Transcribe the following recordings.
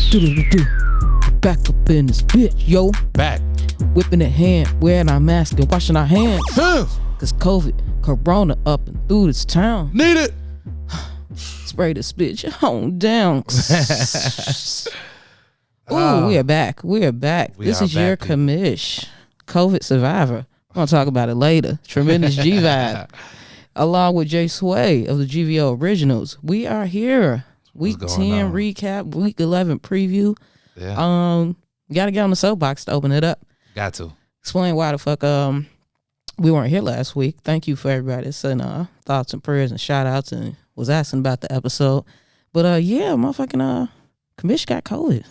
Do-do-do-do. Back up in this bitch, yo. Back. Whipping the hand, wearing our mask and washing our hands. Cause COVID, corona up and through this town. Need it. Spray this bitch on down. Ooh, we are back. We are back. This is your Commish, COVID survivor. I'm going to talk about it later. Tremendous G-Vibe. Along with Jay Sway of the GVO Originals. We are here. Week 10 recap, week 11 preview. Yeah. Got to get on the soapbox to open it up. Got to. Explain why the fuck we weren't here last week. Thank you for everybody that sent thoughts and prayers and shout outs and was asking about the episode. But yeah, motherfucking Commish got COVID.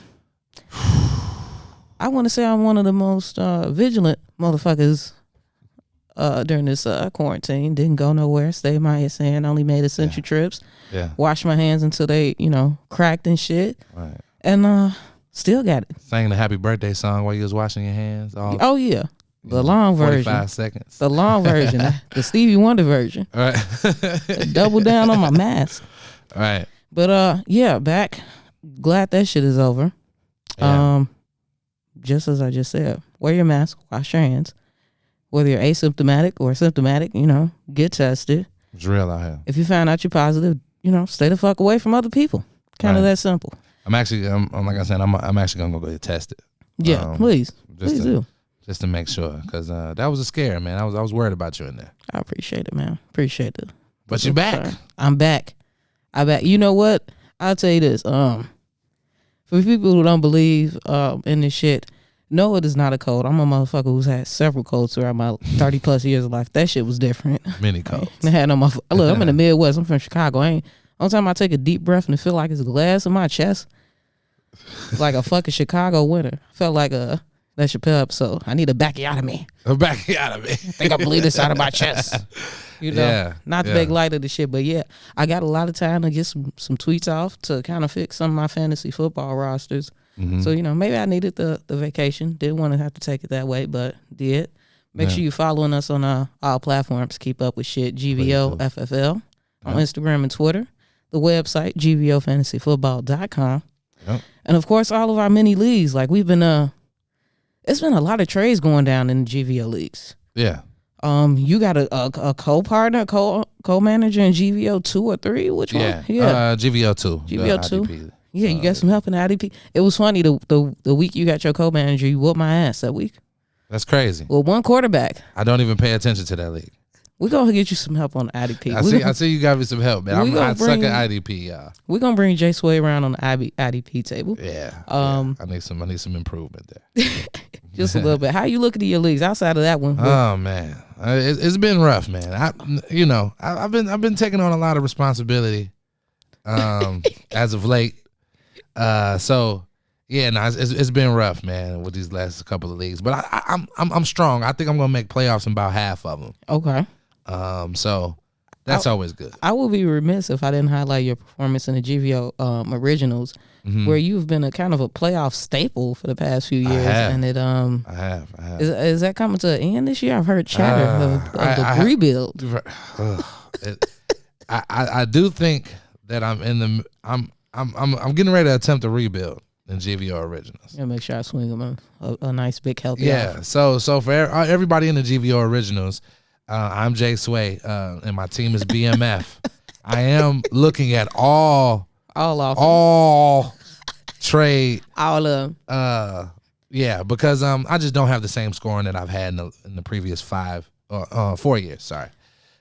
I want to say I'm one of the most vigilant motherfuckers during this quarantine. Didn't go nowhere. Stayed my ass in. Only made essential trips. Yeah. Washed my hands until they, cracked and shit. Right. And still got it. Sang the happy birthday song while you was washing your hands. Oh yeah. The long version. 45 seconds. The long version. The Stevie Wonder version. All right. Double down on my mask. All right. But yeah, back. Glad that shit is over. Yeah. Just as I just said, wear your mask, wash your hands. Whether you're asymptomatic or symptomatic, get tested. It's real out here. If you find out you're positive, stay the fuck away from other people. Kind of that simple. I'm like I said, I'm actually gonna go get tested. Yeah, please do. Just to make sure, because that was a scare, man. I was worried about you in there. I appreciate it, man. Appreciate it. But you're back. Sorry. I'm back. You know what? I'll tell you this. For people who don't believe in this shit, no, it is not a cold. I'm a motherfucker who's had several colds throughout my 30 plus years of life. That shit was different. Many colds. I had no motherfucker. Look, I'm in the Midwest. I'm from Chicago. Only time I take a deep breath and it feel like it's glass in my chest, like a fucking Chicago winter. Felt like that Chappelle episode. I need a backyotomy. A backyotomy. I think I believe this out of my chest. Not to make light of the shit, but yeah, I got a lot of time to get some tweets off to kind of fix some of my fantasy football rosters. Mm-hmm. So, maybe I needed the vacation. Didn't want to have to take it that way, but did. Make sure you're following us on all platforms. Keep up with shit. GVO FFL on Instagram and Twitter. The website, gvofantasyfootball.com. Yep. And, of course, all of our mini leagues. Like, we've been, it's been a lot of trades going down in the GVO leagues. Yeah. You got a co-partner, co-manager in GVO 2 or 3? Which one? Yeah. GVO 2. GVO 2. Yeah, you got some help in the IDP. It was funny, the week you got your co-manager, you whooped my ass that week. That's crazy. Well, one quarterback. I don't even pay attention to that league. We're going to get you some help on the IDP. I see you got me some help, man. I suck at IDP, y'all. We're going to bring Jay Sway around on the IDP table. Yeah. I need some improvement there. Just a little bit. How you looking at your leagues outside of that one? Oh, man. It's been rough, man. I've been taking on a lot of responsibility as of late. So yeah, it's been rough, man, with these last couple of leagues. But I'm strong. I think I'm gonna make playoffs in about half of them. Okay. So that's always good. I would be remiss if I didn't highlight your performance in the GVO Originals, where you've been a kind of a playoff staple for the past few years. And it I have. Is that coming to an end this year? I've heard chatter of the rebuild. I do think that I'm getting ready to attempt a rebuild in GVO Originals. Yeah, make sure I swing them a nice big healthy offer. So for everybody in the GVO Originals, I'm Jay Sway, and my team is BMF. I am looking at all trade, all of them. because I just don't have the same scoring that I've had in the previous 4 years. Sorry.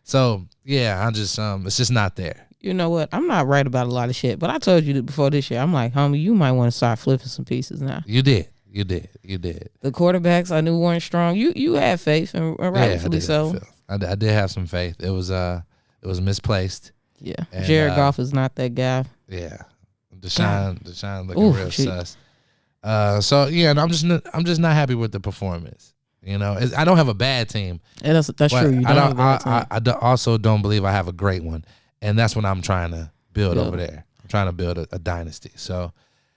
So yeah, it's just not there. You know what? I'm not right about a lot of shit, but I told you that before this year. I'm like, homie, you might want to start flipping some pieces now. You did. The quarterbacks I knew weren't strong. You had faith, and rightfully so. I did have some faith. It was misplaced. Yeah, and, Jared Goff is not that guy. Yeah, Deshaun looking real sus. So yeah, and I'm just not happy with the performance. I don't have a bad team. And that's true. You don't have a bad team. I also don't believe I have a great one. And that's what I'm trying to build over there. I'm trying to build a dynasty. So,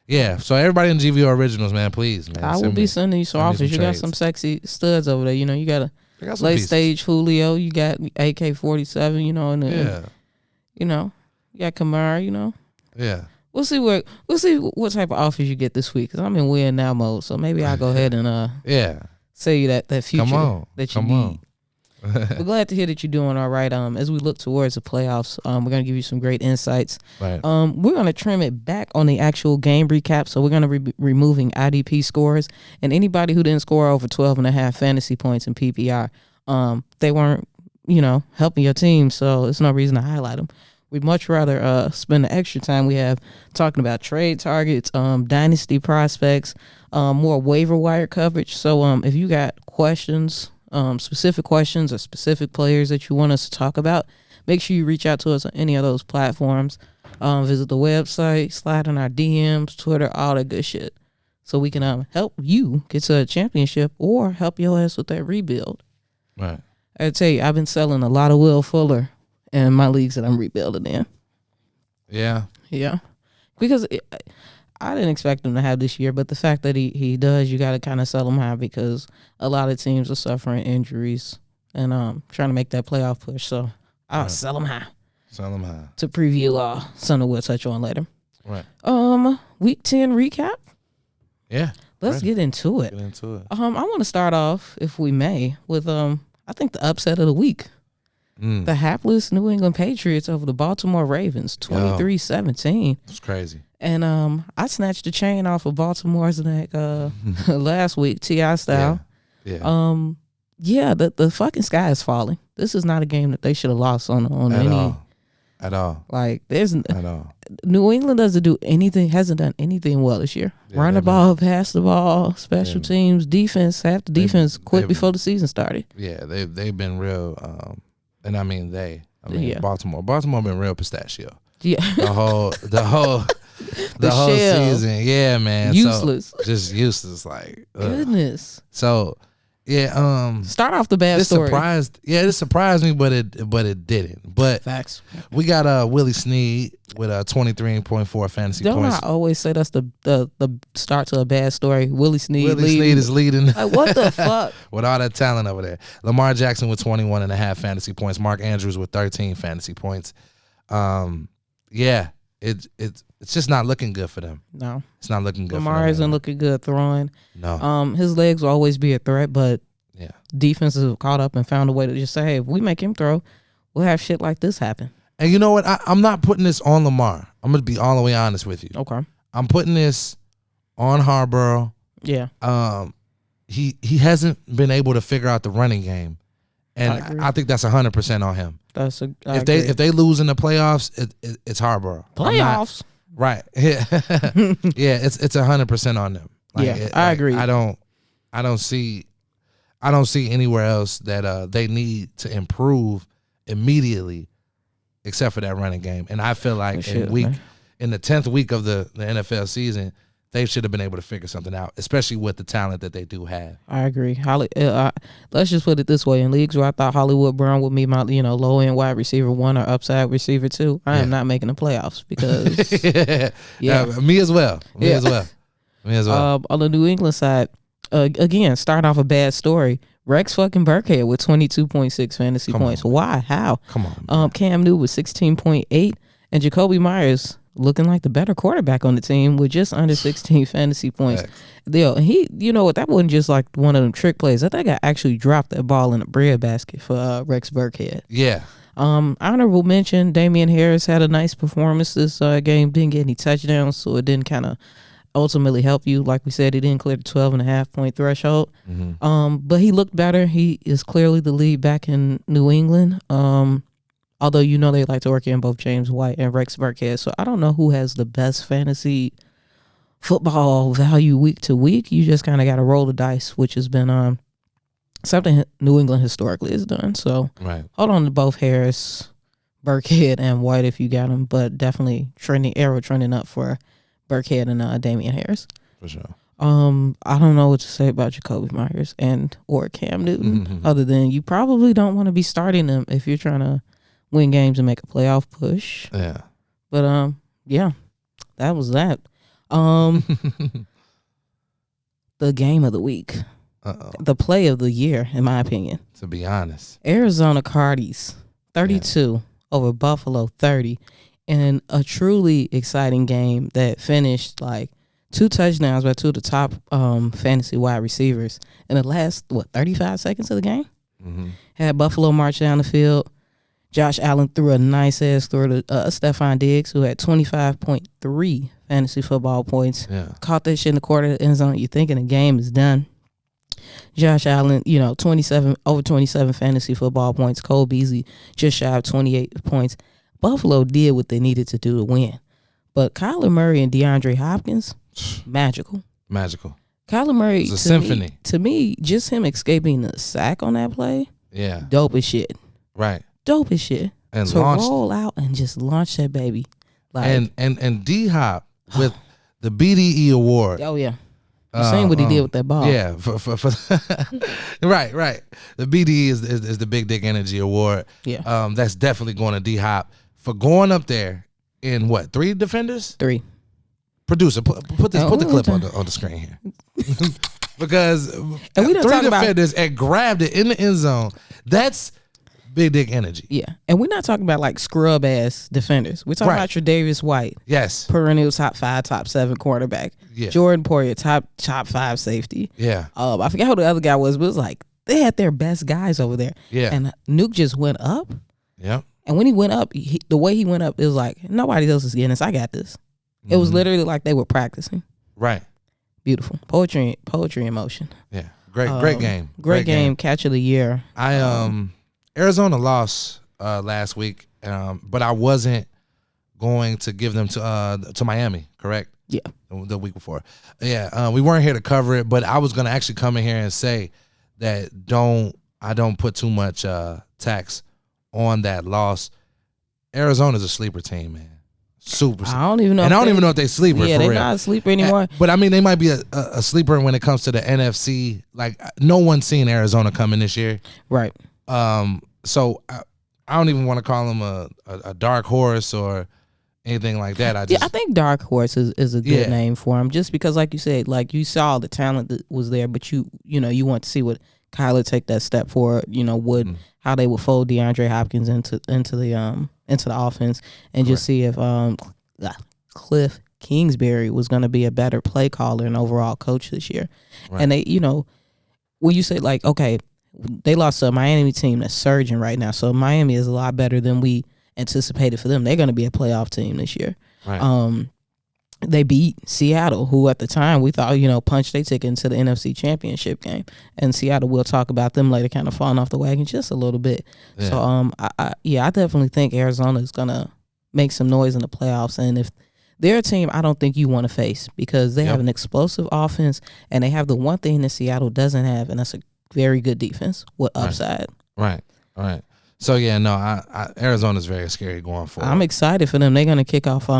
yeah. So, everybody in GVO Originals, man, please, man. I will be sending you some offers. You got some sexy studs over there. You got a late stage Julio. You got AK-47, and you got Kamara, Yeah. We'll see what type of offers you get this week. Cause I'm in win now mode, so maybe I'll go ahead and say you that future that you need. We're glad to hear that you're doing all right. As we look towards the playoffs, we're gonna give you some great insights. Right. We're gonna trim it back on the actual game recap. So we're gonna be removing IDP scores and anybody who didn't score over 12.5 fantasy points in PPR. They weren't, helping your team, so there's no reason to highlight them. We'd much rather spend the extra time we have talking about trade targets, dynasty prospects, more waiver wire coverage. So if you got questions, specific questions or specific players that you want us to talk about, make sure you reach out to us on any of those platforms. Visit the website, slide in our DMs, Twitter, all that good shit. So we can help you get to a championship or help your ass with that rebuild. Right. I tell you, I've been selling a lot of Will Fuller in my leagues that I'm rebuilding in. Yeah. Yeah. Because I didn't expect him to have this year, but the fact that he does, you got to kind of sell him high because a lot of teams are suffering injuries and trying to make that playoff push. So I'll sell him high. Sell him high. To preview something we'll touch on later. Right. Week 10 recap. Yeah. Let's get into it. I want to start off, if we may, with I think the upset of the week. The hapless New England Patriots over the Baltimore Ravens, 23-17. It's crazy. And I snatched the chain off of Baltimore's neck last week, T.I. style. Yeah. The fucking sky is falling. This is not a game that they should have lost on any. At all. Like, there's at all. New England hasn't done anything well this year. Run the ball, pass the ball, special teams, defense. Half the defense quit before the season started. Yeah, they've been real. And I mean Baltimore. Baltimore been real pistachio. Yeah. The whole season. Yeah, man. Useless. So, just useless. Like goodness. So yeah. Start off the bad story. It surprised me, but it didn't. But facts. We got Willie Snead with 23.4 fantasy points. Don't I always say that's the start to a bad story? Willie Snead is leading. Like, what the fuck? With all that talent over there. Lamar Jackson with 21.5 fantasy points. Mark Andrews with 13 fantasy points. It's just not looking good for them. No. It's not looking good Lamar for them. isn't looking good throwing. No. His legs will always be a threat, but yeah, defenses have caught up and found a way to just say, hey, if we make him throw, we'll have shit like this happen. And you know what? I'm not putting this on Lamar. I'm going to be all the way honest with you. Okay. I'm putting this on Harborough. Yeah. He hasn't been able to figure out the running game. And I think that's 100% on him. If they lose in the playoffs, it's Harborough. Playoffs? Right. Yeah. Yeah, it's 100% on them. I agree. I don't see anywhere else that they need to improve immediately except for that running game. And I feel like in the 10th week of the NFL season, they should have been able to figure something out, especially with the talent that they do have. I agree. Let's just put it this way: in leagues where I thought Hollywood Brown would be my low end wide receiver 1 or upside receiver 2, I am not making the playoffs because me as well. Me as well. On the New England side, again, start off a bad story. Rex fucking Burkhead with 22.6 fantasy points. Why? How? Come on. Cam Newton with 16.8, and Jacoby Myers looking like the better quarterback on the team with just under 16 fantasy points. He, that wasn't just like one of them trick plays. I think I actually dropped that ball in a bread basket for Rex Burkhead. Yeah. Honorable mention, Damian Harris had a nice performance this game. Didn't get any touchdowns, so it didn't kind of ultimately help you. Like we said, he didn't clear the 12.5 point threshold. Mm-hmm. But he looked better. He is clearly the lead back in New England. Although they like to work in both James White and Rex Burkhead. So I don't know who has the best fantasy football value week to week. You just kind of got to roll the dice, which has been something New England historically has done. So hold on to both Harris, Burkhead, and White if you got them. But definitely trending up for Burkhead and Damian Harris. For sure. I don't know what to say about Jacoby Myers or Cam Newton, other than you probably don't want to be starting them if you're trying to win games and make a playoff push. Yeah. But that was that. The game of the week. The play of the year, in my opinion. To be honest. Arizona Cardinals 32 over Buffalo 30 in a truly exciting game that finished like 2 touchdowns by 2 of the top fantasy wide receivers in the last 35 seconds of the game. Mm-hmm. Had Buffalo march down the field. Josh Allen threw a nice ass throw to Stephon Diggs, who had 25.3 fantasy football points. Yeah. Caught that shit in the quarter of the end zone. You're thinking the game is done. Josh Allen, 27 fantasy football points. Cole Beasley just shy of 28 points. Buffalo did what they needed to do to win. But Kyler Murray and DeAndre Hopkins, magical. Kyler Murray, it's a symphony. To me, just him escaping the sack on that play, yeah, dope as shit. Right. Dope as shit. And to roll out and just launch that baby. Like, and D-Hop with the BDE award. Oh, yeah. You seen what he did with that ball. Yeah. For right. The BDE is the Big Dick Energy Award. Yeah. That's definitely going to D-Hop for going up there in what, 3 defenders? 3. Producer, put the clip on the screen here. Because and we 3 defenders and grabbed it in the end zone. That's Big Dick Energy. Yeah. And we're not talking about like scrub ass defenders. We're talking about Tre'Davious White. Yes. Perennial top 5, top 7 quarterback. Yeah. Jordan Poyer, top 5 safety. Yeah. I forget who the other guy was, but it was like they had their best guys over there. Yeah. And Nuke just went up. Yeah. And when he went up, the way he went up, it was like, nobody else is getting this. I got this. It was literally like they were practicing. Right. Beautiful. Poetry in motion. Yeah. Great game. Great game. Catch of the year. Arizona lost last week, but I wasn't going to give them to Miami, correct? Yeah. The week before. Yeah. We weren't here to cover it, but I was going to actually come in here and say that I don't put too much tax on that loss. Arizona's a sleeper team, man. Super. I don't even know. And I don't even know if they sleeper. Yeah, they're not a sleeper anymore. But I mean, they might be a sleeper when it comes to the NFC. Like, no one's seen Arizona coming this year. Right. So I don't even want to call them a dark horse or anything like that. I think dark horse is a good name for them, just because, like you said, like you saw the talent that was there, but you want to see what Kyler take that step forward. How they would fold DeAndre Hopkins into the offense, and just see if Cliff Kingsbury was going to be a better play caller and overall coach this year. Right. And they, when you say like, okay, they lost to a Miami team that's surging right now, so Miami is a lot better than we anticipated for them. They're going to be a playoff team this year. Right. They beat Seattle, who at the time we thought, punched their ticket into the NFC Championship game. And Seattle, we'll talk about them later, kind of falling off the wagon just a little bit. Yeah. So, I definitely think Arizona is going to make some noise in the playoffs. And if they're a team I don't think you want to face, because they have an explosive offense, and they have the one thing that Seattle doesn't have, and that's a very good defense with upside. Right. So, yeah, no, Arizona's very scary going forward. I'm excited for them. They're going to kick off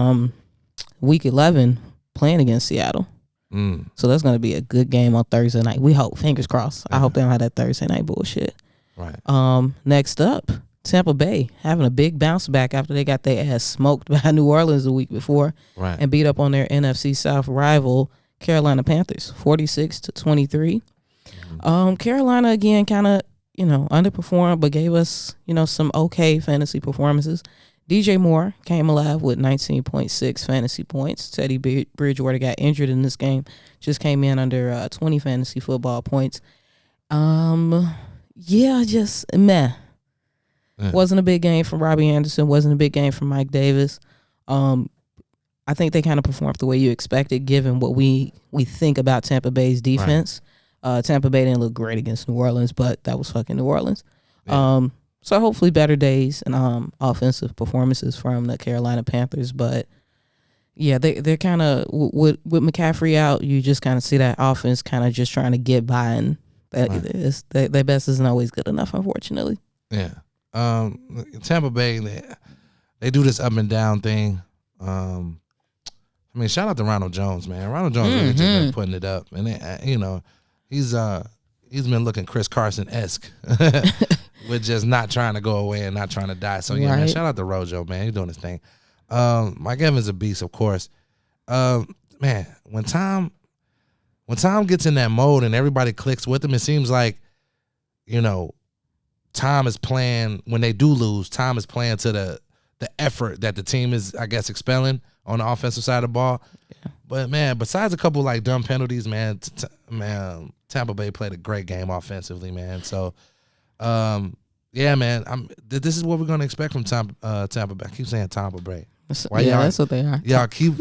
Week 11 playing against Seattle. So that's going to be a good game on Thursday night. We hope. Fingers crossed. I hope they don't have that Thursday night bullshit. Right. Next up, Tampa Bay having a big bounce back after they got their ass smoked by New Orleans the week before. Right. And beat up on their NFC South rival, Carolina Panthers, 46-23. Carolina, again, kind of, underperformed, but gave us, some okay fantasy performances. DJ Moore came alive with 19.6 fantasy points. Teddy Bridgewater got injured in this game. Just came in under 20 fantasy football points. Just meh. Yeah. Wasn't a big game from Robbie Anderson. Wasn't a big game from Mike Davis. I think they kind of performed the way you expected, given what we think about Tampa Bay's defense. Right. Tampa Bay didn't look great against New Orleans, but that was fucking New Orleans. Yeah. So hopefully better days and offensive performances from the Carolina Panthers. But, yeah, they're kind of, with McCaffrey out, you just kind of see that offense kind of just trying to get by. And their best isn't always good enough, unfortunately. Yeah. Tampa Bay, they do this up and down thing. Shout out to Ronald Jones, man. Ronald Jones really just been putting it up. And, he's been looking Chris Carson-esque. With just not trying to go away and not trying to die. So, yeah, man, shout out to Rojo, man. He's doing his thing. Mike Evans a beast, of course. Man, when Tom gets in that mode and everybody clicks with him, it seems like, Tom is playing, when they do lose, Tom is playing to effort that the team is, I guess, expelling on the offensive side of the ball. Yeah. But man, besides a couple like dumb penalties, man, Tampa Bay played a great game offensively, man. So, yeah, man, this is what we're gonna expect from Tampa Bay. I keep saying Tampa Bay. Why that's what they are. Y'all keep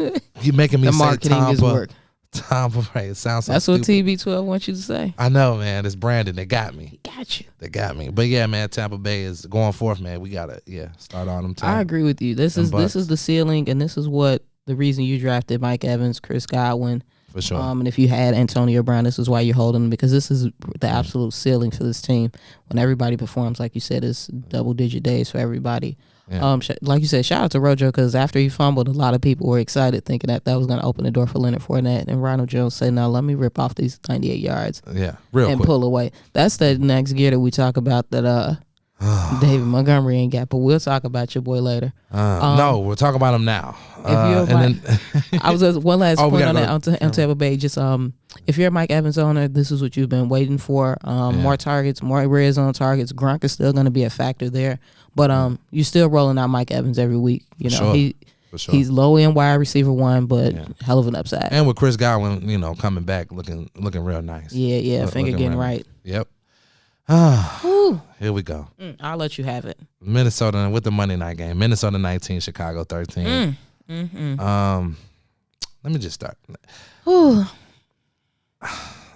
making me the say marketing is work. Tampa Bay. It sounds so That's stupid. what TB12 wants you to say. I know, man. It's Brandon. They got me. Got you. They got me. But yeah, man, Tampa Bay is going forth, man. We gotta start on them. I agree with you. This is the ceiling, and this is what the reason you drafted Mike Evans, Chris Godwin. For sure. And if you had Antonio Brown, this is why you're holding them, because this is the absolute ceiling for this team. When everybody performs, like you said, it's double-digit days for everybody. Yeah. Like you said, shout out to Rojo, because after he fumbled, a lot of people were excited, thinking that was going to open the door for Leonard Fournette. And Ronald Jones said, "No, let me rip off these 98 yards, real quick, pull away." That's the next gear that we talk about that David Montgomery ain't got. But we'll talk about your boy later. No, we'll talk about him now. I was one last point on that on Tampa Bay. Just if you're a Mike Evans owner, this is what you've been waiting for. More targets, more red zone targets. Gronk is still going to be a factor there, but you're still rolling out Mike Evans every week. You know, he's low end wide receiver one, but hell of an upside. And with Chris Godwin, coming back, looking real nice. Yeah, finger getting right. Yep. Here we go. I'll let you have it. Minnesota with the Monday night game. Minnesota 19, Chicago 13. Let me just start.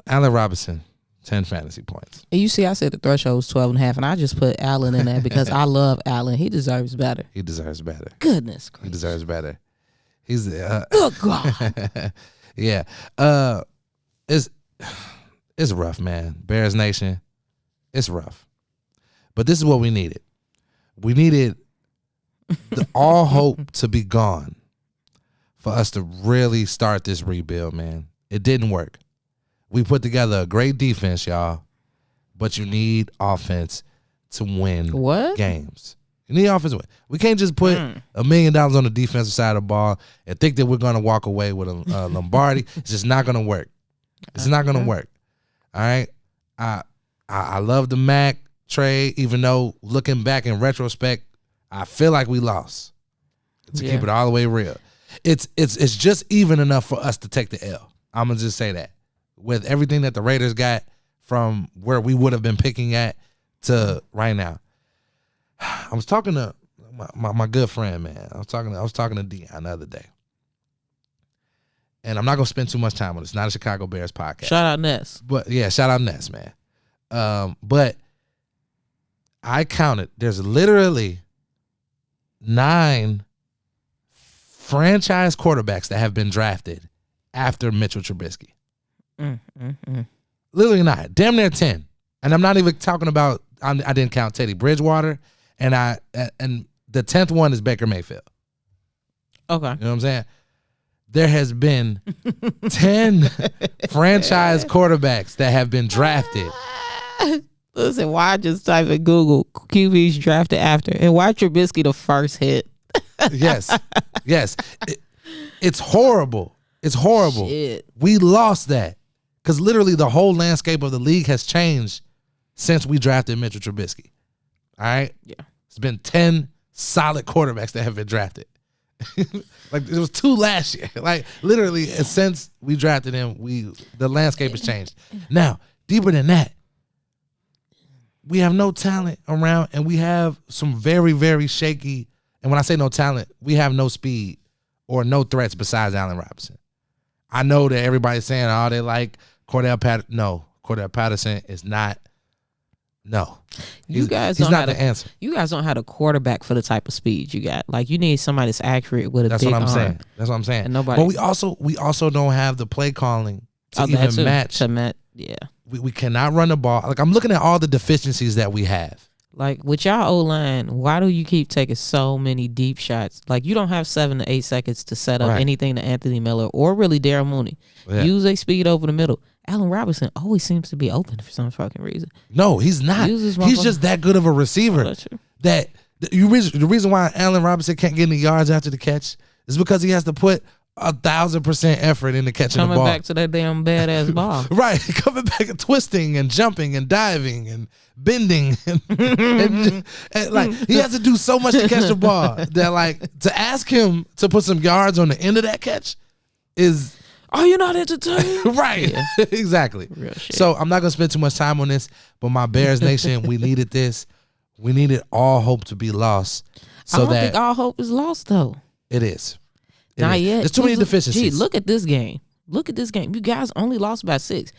Allen Robinson, 10 fantasy points. And you see, I said the threshold was 12.5, and I just put Allen in there because I love Allen. He deserves better. He deserves better. Goodness gracious. He deserves better. He's good God. Yeah. It's rough, man. Bears Nation. It's rough. But this is what we needed. We needed all hope to be gone for us to really start this rebuild, man. It didn't work. We put together a great defense, y'all, but you need offense to win games. You need offense to win. We can't just put $1 million on the defensive side of the ball and think that we're going to walk away with a Lombardi. It's just not going to work. It's not going to work. All right? I love the Mac trade, even though looking back in retrospect, I feel like we lost. To keep it all the way real. It's just even enough for us to take the L. I'm going to just say that. With everything that the Raiders got from where we would have been picking at to right now. I was talking to my good friend, man. I was talking to Dion the other day. And I'm not going to spend too much time on it. It's not a Chicago Bears podcast. Shout out Ness. But yeah, shout out Ness, man. But I counted. There's literally 9 franchise quarterbacks that have been drafted after Mitchell Trubisky. Literally 9. Damn near 10. And I'm not even talking about, I didn't count Teddy Bridgewater, and the 10th one is Baker Mayfield. Okay. You know what I'm saying? There has been 10 franchise quarterbacks that have been drafted. Listen, why just type in Google QBs drafted after, and why Trubisky the first hit? Yes. It's horrible. It's horrible. Shit. We lost that because literally the whole landscape of the league has changed since we drafted Mitchell Trubisky. All right? Yeah. It's been 10 solid quarterbacks that have been drafted. Like, it was 2 last year. Like, literally, since we drafted him, the landscape has changed. Now, deeper than that, we have no talent around, and we have some very, very shaky, and when I say no talent, we have no speed or no threats besides Allen Robinson. I know that everybody's saying, oh, they like Cordell Patterson. No, Cordell Patterson is not. No. He's not the answer. You guys don't have a quarterback for the type of speed you got. Like, you need somebody that's accurate with a big arm. Saying. That's what I'm saying. And nobody. But we also don't have the play calling to even match. Yeah. We cannot run the ball. Like, I'm looking at all the deficiencies that we have. Like, with y'all O-line, why do you keep taking so many deep shots? Like, you don't have 7 to 8 seconds to set up anything to Anthony Miller or really Darryl Mooney. Yeah. Use a speed over the middle. Allen Robinson always seems to be open for some fucking reason. No, he's not. He's just that good of a receiver. The reason why Allen Robinson can't get any yards after the catch is because he has to put 1,000% effort into catching the ball. Coming back to that damn badass ball. Right. Coming back and twisting and jumping and diving and bending. And like, he has to do so much to catch the ball that, like, to ask him to put some yards on the end of that catch is... Are you not entertained? Right. Yeah. Exactly. Real shit. So I'm not going to spend too much time on this, but my Bears Nation, we needed this. We needed all hope to be lost. So I don't think all hope is lost, though. It is. Not yet. There's too many deficiencies. Gee, look at this game. Look at this game. You guys only lost by 6.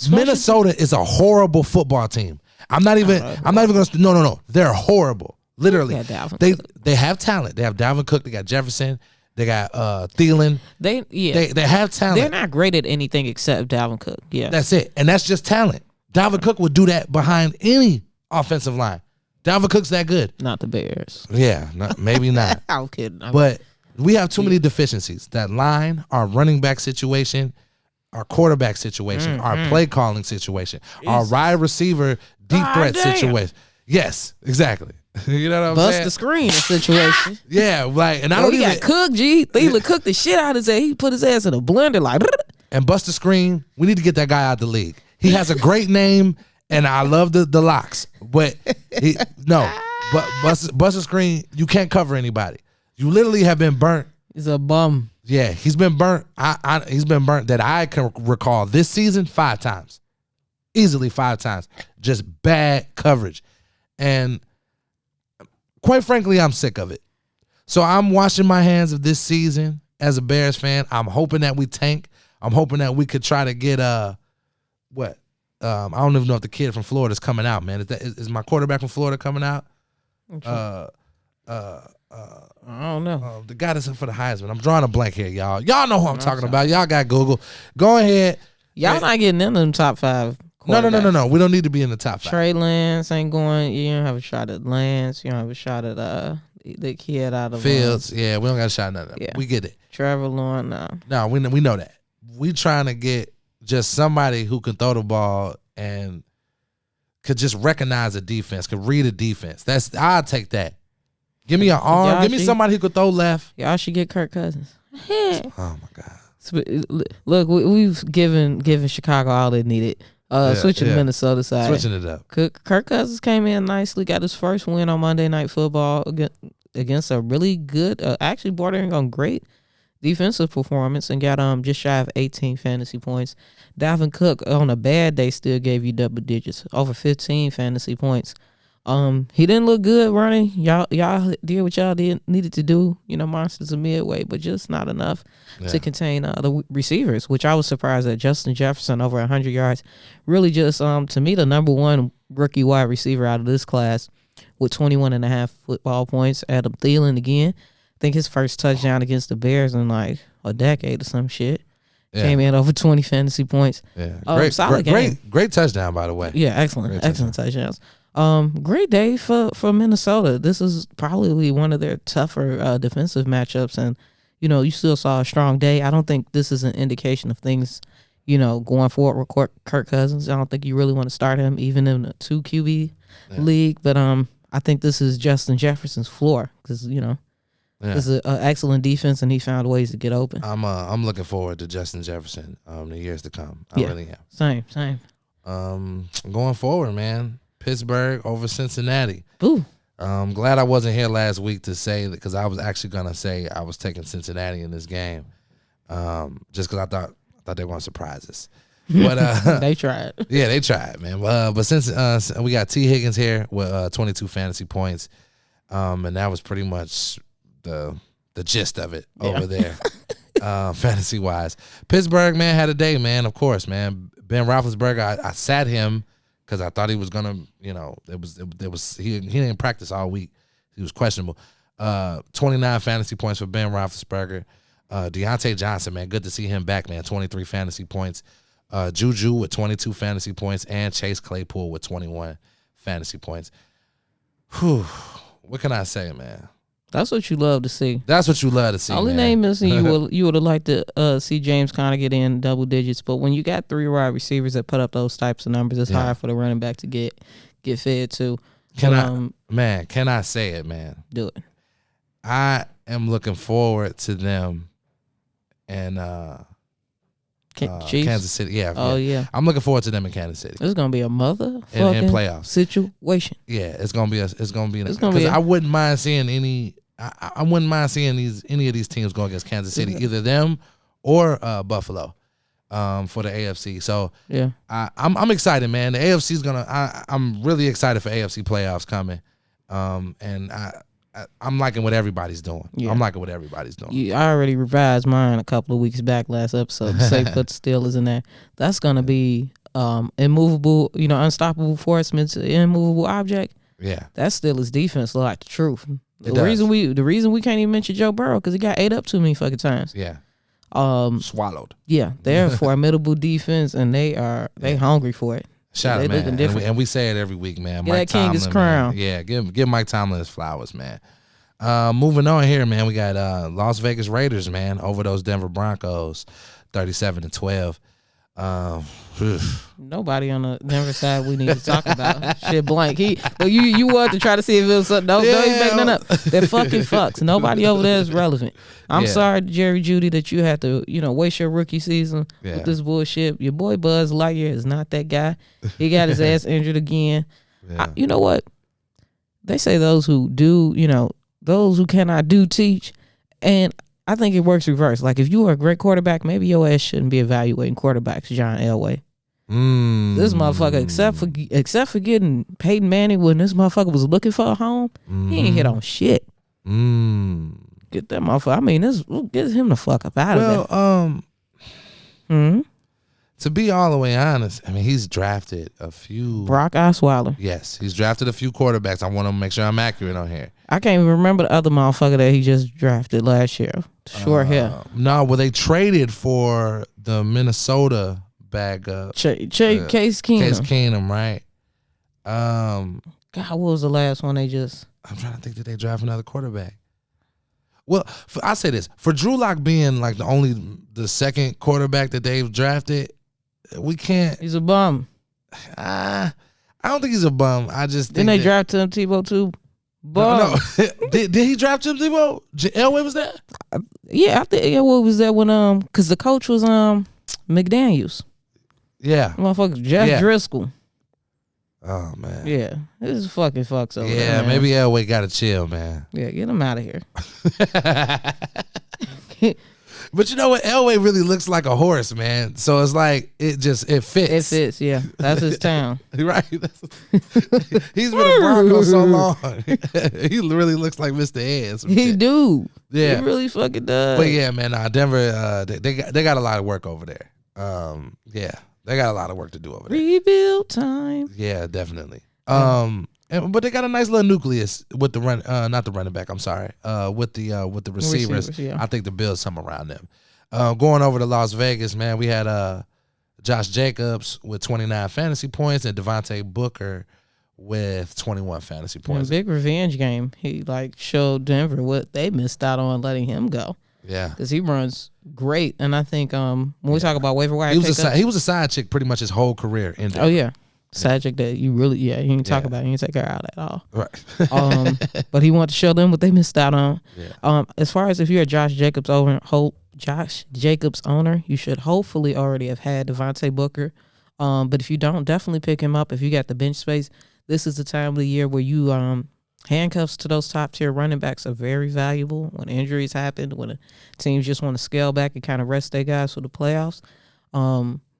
Minnesota is a horrible football team. I'm not even going to. No. They're horrible. Literally. They have talent. They have Dalvin Cook. They got Jefferson. They got Thielen. They have talent. They're not great at anything except Dalvin Cook. Yeah. That's it. And that's just talent. Dalvin Cook would do that behind any offensive line. Dalvin Cook's that good. Not the Bears. Yeah, maybe not. I'm kidding. But we have too many deficiencies. That line, our running back situation, our quarterback situation, our play calling situation, our wide receiver deep threat situation. Yes, exactly. You know what I'm saying? Bust the screen situation. Yeah, like, and I don't even... got Cook, G. Thielen cooked the shit out of his ass. He put his ass in a blender like... And bust the screen. We need to get that guy out of the league. He has a great name, and I love the locks. But bust the screen, you can't cover anybody. You literally have been burnt. He's a bum. Yeah, he's been burnt. He's been burnt that I can recall this season 5 times. Easily 5 times. Just bad coverage. And quite frankly, I'm sick of it. So I'm washing my hands of this season as a Bears fan. I'm hoping that we tank. I'm hoping that we could try to get what? I don't even know if the kid from Florida is coming out, man. Is my quarterback from Florida coming out? I don't know. The guy that's in for the Heisman. I'm drawing a blank here, y'all. Y'all know who I'm talking about. Y'all got Google. Go ahead. Y'all not getting in them top 5. No. We don't need to be in the top 5. Trey Lance ain't going. You don't have a shot at Lance. You don't have a shot at the kid out of Fields. Yeah, we don't got a shot at none of them. Yeah. We get it. Trevor Lawrence. No, we know that. We trying to get just somebody who can throw the ball and could just recognize a defense, could read a defense. I'll take that. Give me an arm. Give me somebody who could throw left. Y'all should get Kirk Cousins. Oh my God. Look, we've given Chicago all they needed. Switching to Minnesota side. Switching it up. Kirk Cousins came in nicely, got his first win on Monday Night Football against a really good, actually bordering on great defensive performance, and got just shy of 18 fantasy points. Dalvin Cook on a bad day still gave you double digits, over 15 fantasy points. He didn't look good running. Y'all did what y'all needed to do. Monsters of midway, but just not enough to contain the receivers, which I was surprised at. Justin Jefferson over 100 yards, really just to me the number 1 rookie wide receiver out of this class with 21.5 football points. Adam Thielen again. I think his first touchdown against the Bears in like a decade or some shit. Yeah. Came in over 20 fantasy points. Yeah, great touchdown, by the way. Yeah, excellent touchdowns. Great day for Minnesota. This is probably one of their tougher defensive matchups, and you still saw a strong day. I don't think this is an indication of things, going forward with Kirk Cousins. I don't think you really want to start him even in a 2 QB league, but I think this is Justin Jefferson's floor because this is an excellent defense, and he found ways to get open. I'm looking forward to Justin Jefferson the years to come. I really am. Same. Going forward, man. Pittsburgh over Cincinnati. Ooh. I'm glad I wasn't here last week to say that, because I was actually gonna say I was taking Cincinnati in this game, just because I thought they were gonna surprise us. But they tried. Yeah, they tried, man. But since we got T. Higgins here with 22 fantasy points, and that was pretty much the gist of it over there, fantasy wise. Pittsburgh, man, had a day, man. Of course, man. Ben Roethlisberger, I sat him because I thought he was gonna, he didn't practice all week. He was questionable. 29 fantasy points for Ben Roethlisberger. Deontay Johnson, man, good to see him back, man. 23 fantasy points. Juju with 22 fantasy points, and Chase Claypool with 21 fantasy points. Whew. What can I say, man? That's what you love to see. That's what you love to see. Only name is you would have liked to see James Conner get in double digits, but when you got 3 wide receivers that put up those types of numbers, it's hard for the running back to get fed to. Can I say it, man? Do it. I am looking forward to them and Chiefs? Kansas City. Yeah. Oh yeah. I'm looking forward to them in Kansas City. It's gonna be a motherfucking in playoffs situation. Yeah, it's gonna be because I wouldn't mind seeing any any of these teams go against Kansas City, either them or Buffalo, for the AFC. So yeah, I'm excited, man. The AFC's I'm really excited for AFC playoffs coming, and I'm liking what everybody's doing. Yeah. I'm liking what everybody's doing. Yeah, I already revised mine a couple of weeks back last episode. Safe put the Steelers in there. That's gonna be immovable, unstoppable force meets immovable object. Yeah, that Steelers defense look like the truth. The does. reason we can't even mention Joe Burrow because he got ate up too many fucking times. Yeah. Swallowed. Yeah, they're a formidable defense and they hungry for it. Shout out, man. And we say it every week, man. Get Mike that king his crown. Man. Yeah, give Mike Tomlin his flowers, man. Moving on here, man. We got Las Vegas Raiders, man, over those Denver Broncos, 37-12. Nobody on the Denver side we need to talk about. Shit blank. You want to try to see if it was something. Don't even make nothing up. They're fucking fucks. Nobody over there is relevant. I'm sorry, Jerry Jeudy, that you had to, waste your rookie season with this bullshit. Your boy Buzz Lightyear is not that guy. He got his ass injured again. Yeah. You know what? They say those who do, those who cannot do teach. And I think it works reverse. Like, if you are a great quarterback, maybe your ass shouldn't be evaluating quarterbacks, John Elway. This motherfucker, except for getting Peyton Manning when this motherfucker was looking for a home, he ain't hit on shit. Get that motherfucker. I mean, get him the fuck up out of there. To be all the way honest, I mean, he's drafted a few. Brock Osweiler. Yes, he's drafted a few quarterbacks. I want to make sure I'm accurate on here. I can't even remember the other motherfucker that he just drafted last year. Short hair. No, well, they traded for the Minnesota backup. Case Keenum. Case Keenum, right? God, what was the last one they just? I'm trying to think. Did they draft another quarterback? Well, I say this. For Drew Lock being like the second quarterback that they've drafted, we can't. He's a bum. I don't think he's a bum. I just think. Didn't they draft Tim Tebow too? Bum. No. did he draft Tim Tebow? Elway was that? Yeah, I think Elway was that when because the coach was McDaniels. Yeah. Motherfucker Jeff Driscoll. Oh man. Yeah, this is fucking fucks over there. Yeah, man. Maybe Elway got to chill, man. Yeah, get him out of here. But you know what? Elway really looks like a horse, man. So it's like it fits. It fits, yeah. That's his town. Right. He's been a Bronco so long. He really looks like Mr. Ed. He do. Yeah. He really fucking does. But yeah, man, Denver, they got a lot of work over there. Yeah. They got a lot of work to do over there. Rebuild time. Yeah, definitely. But they got a nice little nucleus with the run, not the running back. I'm sorry. With the receivers. Yeah. I think to build some around them. Going over to Las Vegas, man, we had Josh Jacobs with 29 fantasy points and Devontae Booker with 21 fantasy points. Big revenge game. He showed Denver what they missed out on letting him go. Yeah, because he runs great, and I think when we talk about waiver wire, he was a side chick pretty much his whole career. Oh yeah. Side chick that you really, you ain't talk about. You ain't take her out at all. Right. But he wanted to show them what they missed out on. Yeah. As far as if you're a Josh Jacobs owner, you should hopefully already have had Devontae Booker. But if you don't, definitely pick him up. If you got the bench space, this is the time of the year where you handcuffs to those top tier running backs are very valuable. When injuries happen, when teams just want to scale back and kind of rest their guys for the playoffs.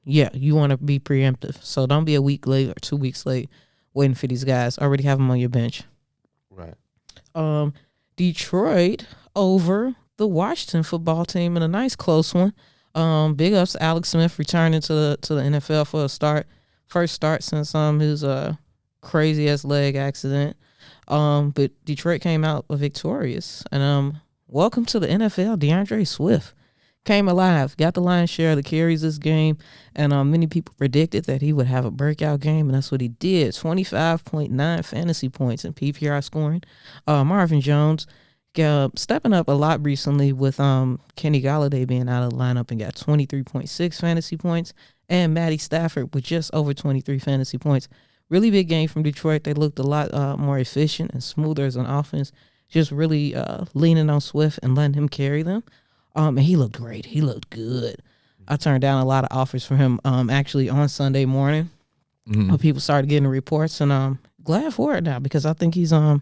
Yeah, you want to be preemptive. So don't be a week late or 2 weeks late waiting for these guys. Already have them on your bench. Right. Detroit over the Washington football team in a nice close one. Big ups to Alex Smith returning to the NFL for a first start since his crazy ass leg accident. But Detroit came out victorious. And welcome to the NFL, DeAndre Swift. Came alive, got the lion's share of the carries this game, and many people predicted that he would have a breakout game, and that's what he did. 25.9 fantasy points in PPR scoring. Marvin Jones stepping up a lot recently with Kenny Golladay being out of the lineup and got 23.6 fantasy points, and Matty Stafford with just over 23 fantasy points. Really big game from Detroit. They looked a lot more efficient and smoother as an offense, just really leaning on Swift and letting him carry them. And he looked great. He looked good. I turned down a lot of offers for him. Actually on Sunday morning, when people started getting reports, and glad for it now because I think he's a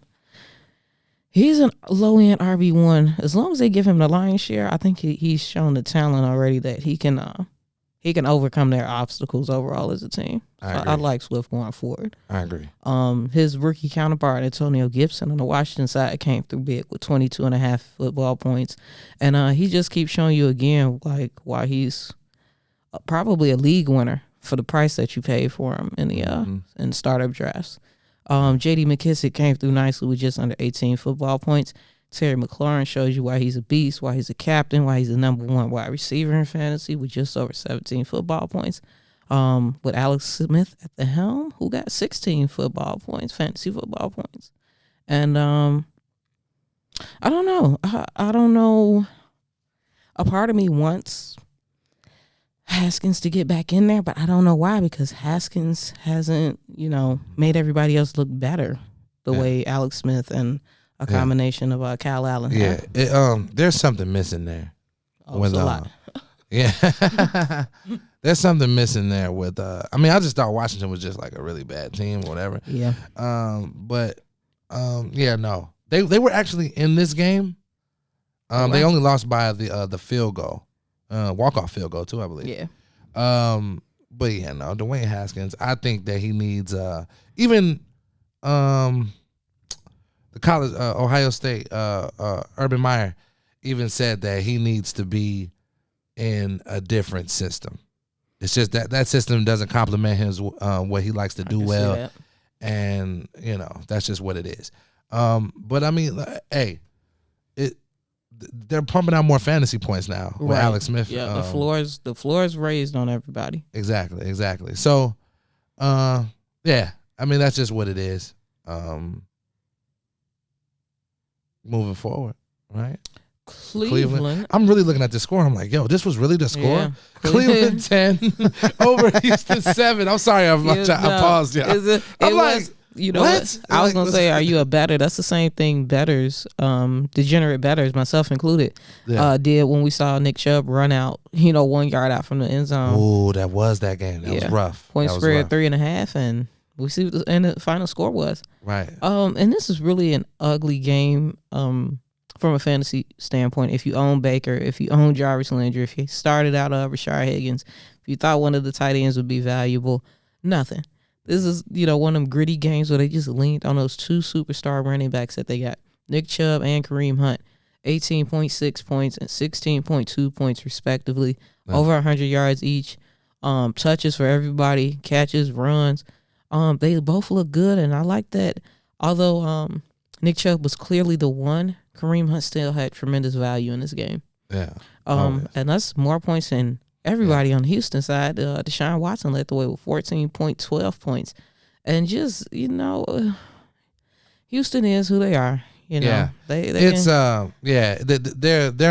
low end RB1. As long as they give him the lion's share, I think he's shown the talent already that he can overcome their obstacles overall as a team. I like Swift going forward. I agree. His rookie counterpart, Antonio Gibson, on the Washington side came through big with 22.5 football points. And he just keeps showing you again, like, why he's probably a league winner for the price that you paid for him in the in startup drafts. J.D. McKissick came through nicely with just under 18 football points. Terry McLaurin shows you why he's a beast, why he's a captain, why he's the number one wide receiver in fantasy with just over 17 football points. With Alex Smith at the helm, who got 16 football points, fantasy football points. And I don't know. I don't know. A part of me wants Haskins to get back in there, but I don't know why, because Haskins hasn't, made everybody else look better the way Alex Smith and a combination of Kyle Allen. Yeah, there's something missing there. Oh, it's a lot. Yeah. There's something missing there with I just thought Washington was just like a really bad team or whatever. Yeah. No. They were actually in this game. They only lost by the field goal. Walk-off field goal too, I believe. Yeah. But yeah, no, Dwayne Haskins, I think that he needs even the college Ohio State Urban Meyer even said that he needs to be in a different system. It's just that system doesn't complement his what he likes to do well, and that's just what it is. But I mean, hey, they're pumping out more fantasy points now with Alex Smith. Yeah, the floor is raised on everybody. Exactly. So, that's just what it is. Moving forward, right? Cleveland. I'm really looking at the score. I'm like, yo, this was really the score? Yeah. Cleveland 10 over Houston 7. I'm sorry, I paused. Yeah. What? I was going to say, are you a better? That's the same thing bettors, degenerate bettors, myself included, did when we saw Nick Chubb run out, 1 yard out from the end zone. Oh, that was that game. That was rough. Point spread 3.5, and we see what the final score was. Right. And this is really an ugly game from a fantasy standpoint. If you own Baker, if you own Jarvis Landry, if you started out Rashard Higgins, if you thought one of the tight ends would be valuable, nothing. This is, one of them gritty games where they just leaned on those two superstar running backs that they got, Nick Chubb and Kareem Hunt, 18.6 points and 16.2 points respectively, over 100 yards each, touches for everybody, catches, runs. They both look good, and I like that. Although Nick Chubb was clearly the one, Kareem Hunt still had tremendous value in this game. Yeah. And that's more points than everybody on the Houston side. Deshaun Watson led the way with 14.12 points. And just, Houston is who they are. They're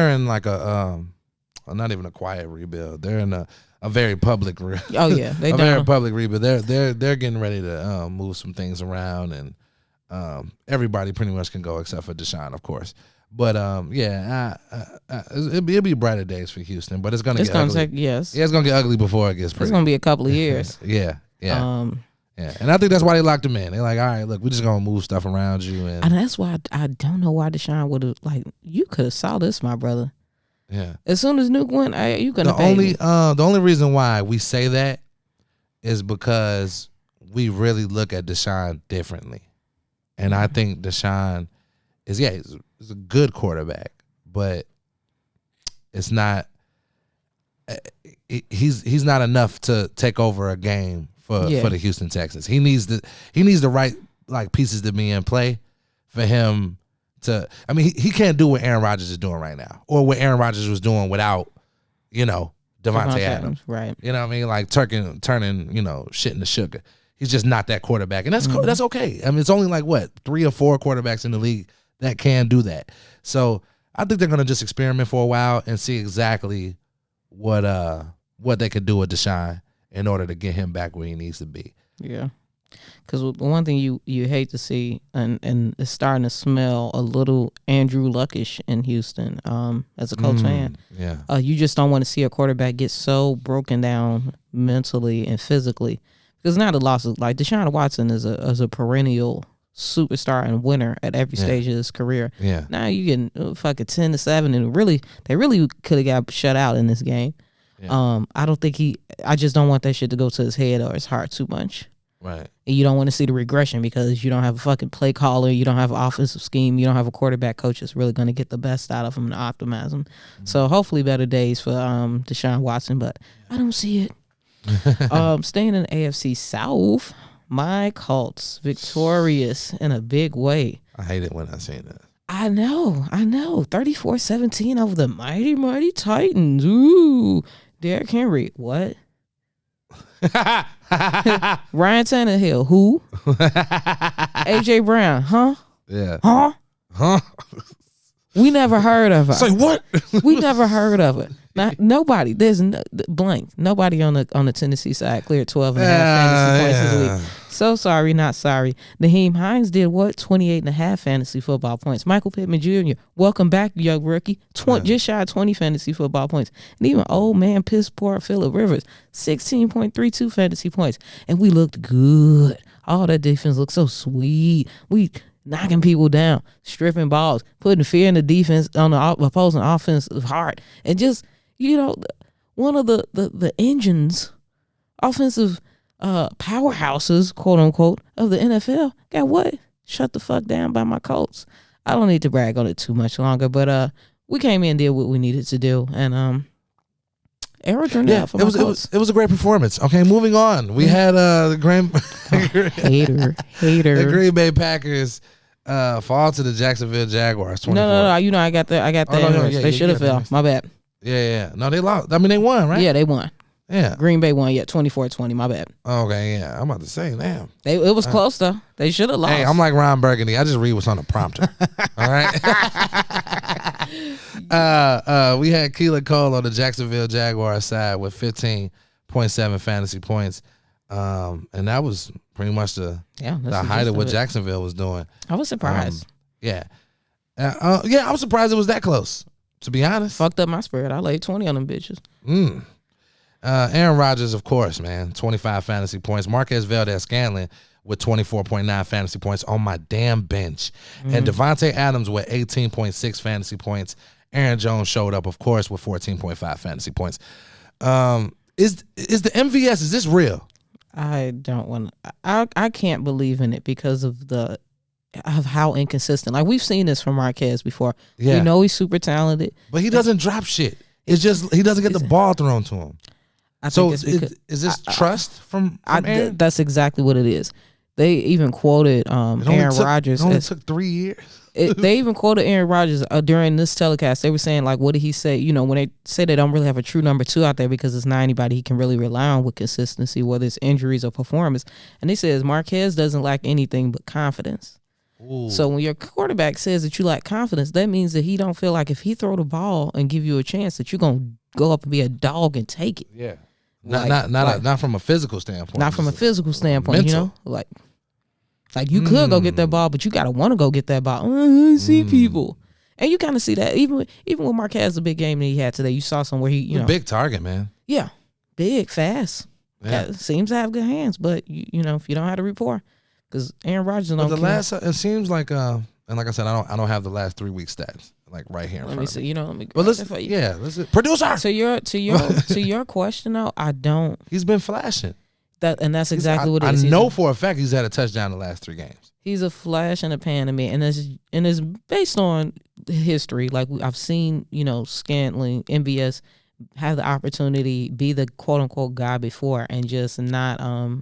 in like a not even a quiet rebuild. They're in a very public very public rebuild. They're getting ready to move some things around, and everybody pretty much can go except for Deshaun, of course. But it'll be brighter days for Houston, but it's gonna get ugly. It's gonna get ugly before it gets pretty. It's gonna be a couple of years. Yeah. And I think that's why they locked him in. They're like, all right, look, we're just gonna move stuff around you, and that's why I don't know why Deshaun would have you could have saw this, my brother. Yeah. As soon as Nuke went, you couldn't pay me. The only reason why we say that is because we really look at Deshaun differently, and I think Deshaun is he's a good quarterback, but it's not. He's not enough to take over a game for the Houston Texans. He needs the right pieces to be in play for him to. I mean, he can't do what Aaron Rodgers is doing right now, or what Aaron Rodgers was doing without Devontae Adams. Right. You know what I mean? Like turning shit into sugar. He's just not that quarterback, and that's okay. I mean, it's only 3 or 4 quarterbacks in the league that can do that. So I think they're gonna just experiment for a while and see exactly what they could do with Deshaun in order to get him back where he needs to be. Yeah. Because the one thing you hate to see, and it's starting to smell a little Andrew Luckish in Houston, as a Colts fan. Yeah. You just don't want to see a quarterback get so broken down mentally and physically. Because now the losses, like Deshaun Watson is a perennial superstar and winner at every stage of his career. Yeah. Now you getting fucking 10-7, and they really could have got shut out in this game. Yeah. I just don't want that shit to go to his head or his heart too much. Right. And you don't want to see the regression because you don't have a fucking play caller, you don't have an offensive scheme, you don't have a quarterback coach that's really going to get the best out of him and optimize him. Mm-hmm. So hopefully better days for Deshaun Watson, but I don't see it. Staying in the AFC South, my Colts victorious in a big way. I hate it when I say that. I know. 34-17 over the mighty Titans. Ooh. Derrick Henry. What? Ryan Tannehill. Who? AJ Brown. Huh? Yeah. Huh? We never heard of her. Say what? We never heard of it. Nobody. There's blank. Nobody on the Tennessee side cleared 12.5 fantasy points this week. So sorry, not sorry. Naheem Hines did what? 28.5 fantasy football points. Michael Pittman Jr., welcome back, young rookie. Just shy of 20 fantasy football points. And even old man piss poor Phillip Rivers, 16.32 fantasy points. And we looked good. All that defense looked so sweet. We knocking people down, stripping balls, putting fear in the defense on the opposing offensive heart. And just, one of the engines, offensive powerhouses, quote unquote, of the NFL got what? Shut the fuck down by my Colts. I don't need to brag on it too much longer, but we came in and did what we needed to do, and arrow turned out for my Colts. It was a great performance. Okay, moving on. We had the hater. The Green Bay Packers fall to the Jacksonville Jaguars. 24. No. I got that. They should have fell. My bad. Yeah. No, they lost. I mean, they won, right? Yeah, they won. Yeah. Green Bay won, 24-20, my bad. Okay, yeah. I'm about to say, damn. It was close, though. They should have lost. Hey, I'm like Ron Burgundy. I just read what's on the prompter. All right? We had Keelan Cole on the Jacksonville Jaguars side with 15.7 fantasy points. And that was pretty much the height of what Jacksonville was doing. I was surprised. Yeah, I was surprised it was that close, to be honest. Fucked up my spirit. I laid 20 on them bitches. Aaron Rodgers, of course, man, 25 fantasy points. Marquez Valdez-Scantling with 24.9 fantasy points on my damn bench. And Devontae Adams with 18.6 fantasy points. Aaron Jones showed up, of course, with 14.5 fantasy points. Is the MVS, is this real? I don't want to. I can't believe in it because of how inconsistent. Like, we've seen this from Marquez before. Yeah. We know he's super talented. But he doesn't drop shit. It's just he doesn't get the ball thrown to him. So is this trust from Aaron? That's exactly what it is. They even quoted Aaron Rodgers. It only took 3 years. They even quoted Aaron Rodgers during this telecast. They were saying, like, what did he say? When they say they don't really have a true number 2 out there because it's not anybody he can really rely on with consistency, whether it's injuries or performance. And they says Marquez doesn't lack anything but confidence. Ooh. So when your quarterback says that you lack confidence, that means that he don't feel like if he throw the ball and give you a chance that you're gonna go up and be a dog and take it. Yeah. Not from a physical standpoint. Not from a physical standpoint, mental. Like you could go get that ball, but you gotta want to go get that ball. I see people, and you kind of see that even with Marquez, the big game that he had today. You saw somewhere he, big target, man. Yeah, big, fast. Yeah. Seems to have good hands, but you know if you don't have the rapport, because Aaron Rodgers don't. It seems like and like I said, I don't have the last 3 week stats like right here. Let me see. Let me. Well, let's producer. To your question though, I don't. He's been flashing. That's exactly what it is. I know for a fact he's had a touchdown the last 3 games. He's a flash in the pan to me, and it's based on history. Like I've seen, Scantling, MVS have the opportunity be the quote unquote guy before, and just not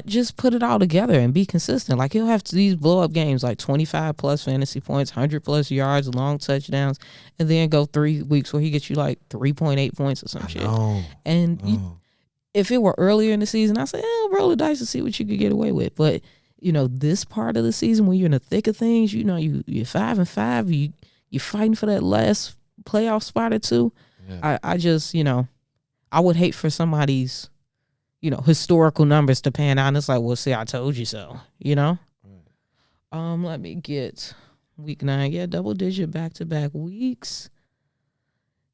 just put it all together and be consistent. Like he'll have these blow up games, like 25 plus fantasy points, 100 plus yards, long touchdowns, and then go 3 weeks where he gets you like 3.8 points or some shit. If it were earlier in the season, I'd say, roll the dice to see what you could get away with. But, this part of the season when you're in the thick of things, you're 5-5, you're fighting for that last playoff spot or two. Yeah. I just, I would hate for somebody's, historical numbers to pan out. And it's like, well, see, I told you so, Let me get week 9. Yeah, double digit back-to-back weeks.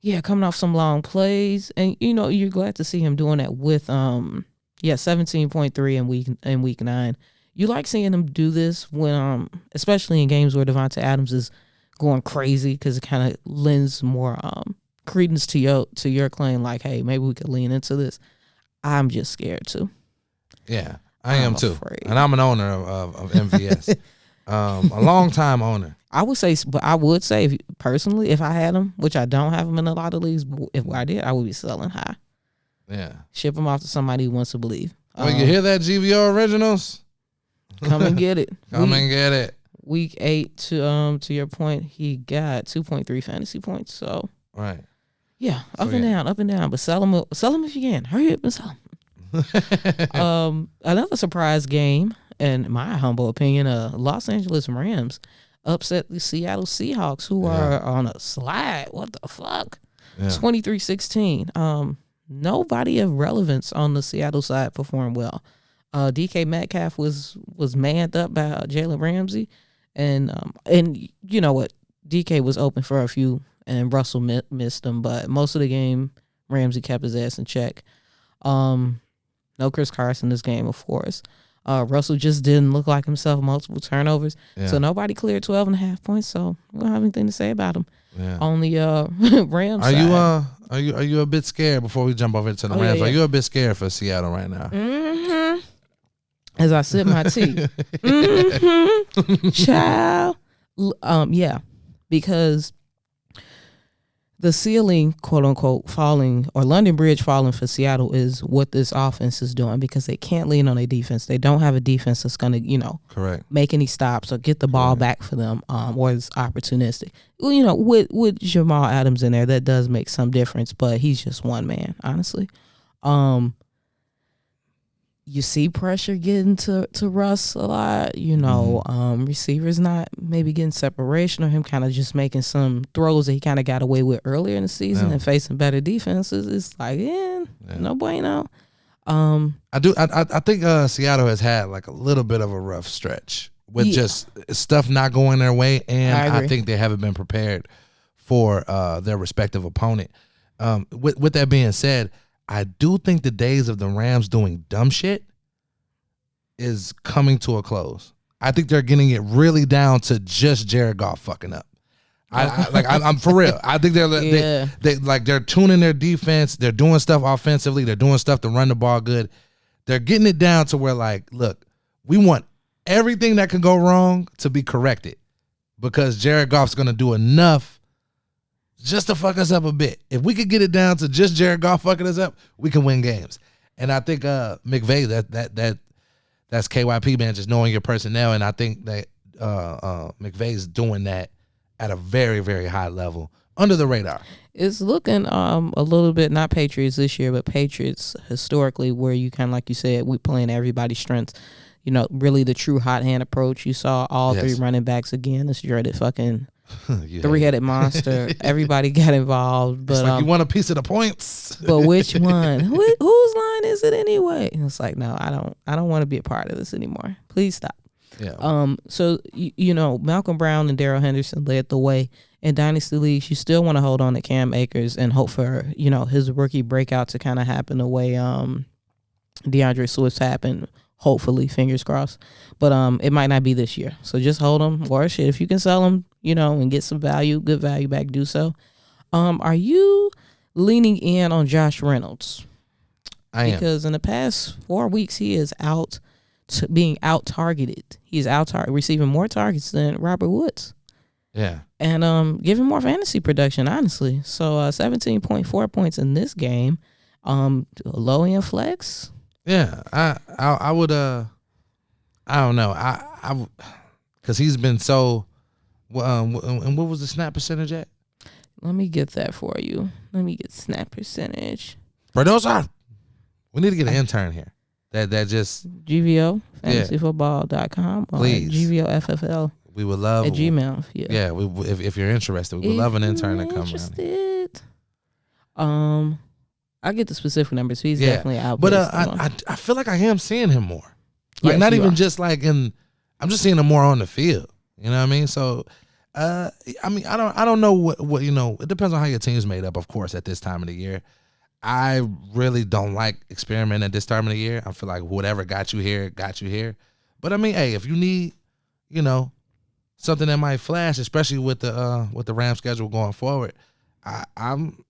Yeah, coming off some long plays. And, you're glad to see him doing that with, 17.3 in week 9. You like seeing him do this when, especially in games where Devontae Adams is going crazy, because it kind of lends more credence to your claim, like, hey, maybe we could lean into this. I'm just scared too. Yeah, I am too. Afraid. And I'm an owner of MVS. A long time owner. I would say personally, if I had him, which I don't have him in a lot of leagues, but if I did, I would be selling high. Yeah. Ship him off to somebody who wants to believe. Oh, you hear that, GVO Originals? Come and get it. Come and get it. Week 8, to your point, he got 2.3 fantasy points. So right. Yeah, up and down. But sell him if you can. Hurry up and sell him. Another surprise game, in my humble opinion, Los Angeles Rams upset the Seattle Seahawks, who are on a slide. What the fuck? Yeah. 23-16. Nobody of relevance on the Seattle side performed well. DK Metcalf was manned up by Jalen Ramsey, and you know what? DK was open for a few, and Russell missed him, but most of the game, Ramsey kept his ass in check. No Chris Carson this game, of course. Russell just didn't look like himself. Multiple turnovers, so nobody cleared 12.5 points. So we don't have anything to say about him. Yeah. On the Rams side. Are you a bit scared before we jump over into the Rams? Yeah. Are you a bit scared for Seattle right now? Mm-hmm. As I sip my tea. Mm-hmm. Child. Yeah, because the ceiling, quote unquote, falling, or London Bridge falling for Seattle is what this offense is doing, because they can't lean on their defense. They don't have a defense that's going to, correct, make any stops or get the ball back for them, or is opportunistic. With Jamal Adams in there, that does make some difference, but he's just one man, honestly. You see pressure getting to Russ a lot, receivers not maybe getting separation, or him kind of just making some throws that he kind of got away with earlier in the season and facing better defenses. It's like, no bueno. I think Seattle has had like a little bit of a rough stretch with just stuff not going their way, and I think they haven't been prepared for their respective opponent. With that being said, I do think the days of the Rams doing dumb shit is coming to a close. I think they're getting it really down to just Jared Goff fucking up. I'm for real. I think they're tuning their defense. They're doing stuff offensively. They're doing stuff to run the ball good. They're getting it down to where, like, look, we want everything that can go wrong to be corrected, because Jared Goff's going to do enough just to fuck us up a bit. If we could get it down to just Jared Goff fucking us up, we can win games. And I think McVay, that's KYP, man, just knowing your personnel. And I think that McVay's doing that at a very, very high level, under the radar. It's looking a little bit, not Patriots this year, but Patriots historically, where you kind of, like you said, we playing everybody's strengths. Really the true hot hand approach. You saw all three running backs again. This dreaded fucking three-headed monster. Everybody got involved, but it's like, you want a piece of the points. But which one? Whose line is it anyway? And it's like, no, I don't want to be a part of this anymore. Please stop. Yeah. So Malcolm Brown and Darrell Henderson led the way in dynasty leagues. You still want to hold on to Cam Akers and hope for his rookie breakout to kind of happen the way DeAndre Swift happened. Hopefully, fingers crossed. But it might not be this year. So just hold them, or shit, if you can sell them, and get some good value back, do so. Are you leaning in on Josh Reynolds? I am. Because in the past 4 weeks, he is being out-targeted. He's receiving more targets than Robert Woods. Yeah. And giving more fantasy production, honestly. So 17.4 points in this game. Low-end flex. Yeah, I would I don't know, I because he's been so and what was the snap percentage at? Let me get that for you. Let me get snap percentage. Producer, we need to get an intern here. That just GVO fantasyfootball.com or please GVO FFL. We would love at Gmail. Yeah, if you're interested, we would love an intern to come around here. I get the specific numbers. He's definitely out. But I feel like I am seeing him more. Like, not even just like I'm just seeing him more on the field. You know what I mean? So, I mean, I don't know what you know. It depends on how your team's made up, of course, at this time of the year. I really don't like experimenting at this time of the year. I feel like whatever got you here, got you here. But I mean, hey, if you need, you know, something that might flash, especially with the Rams schedule going forward, I'm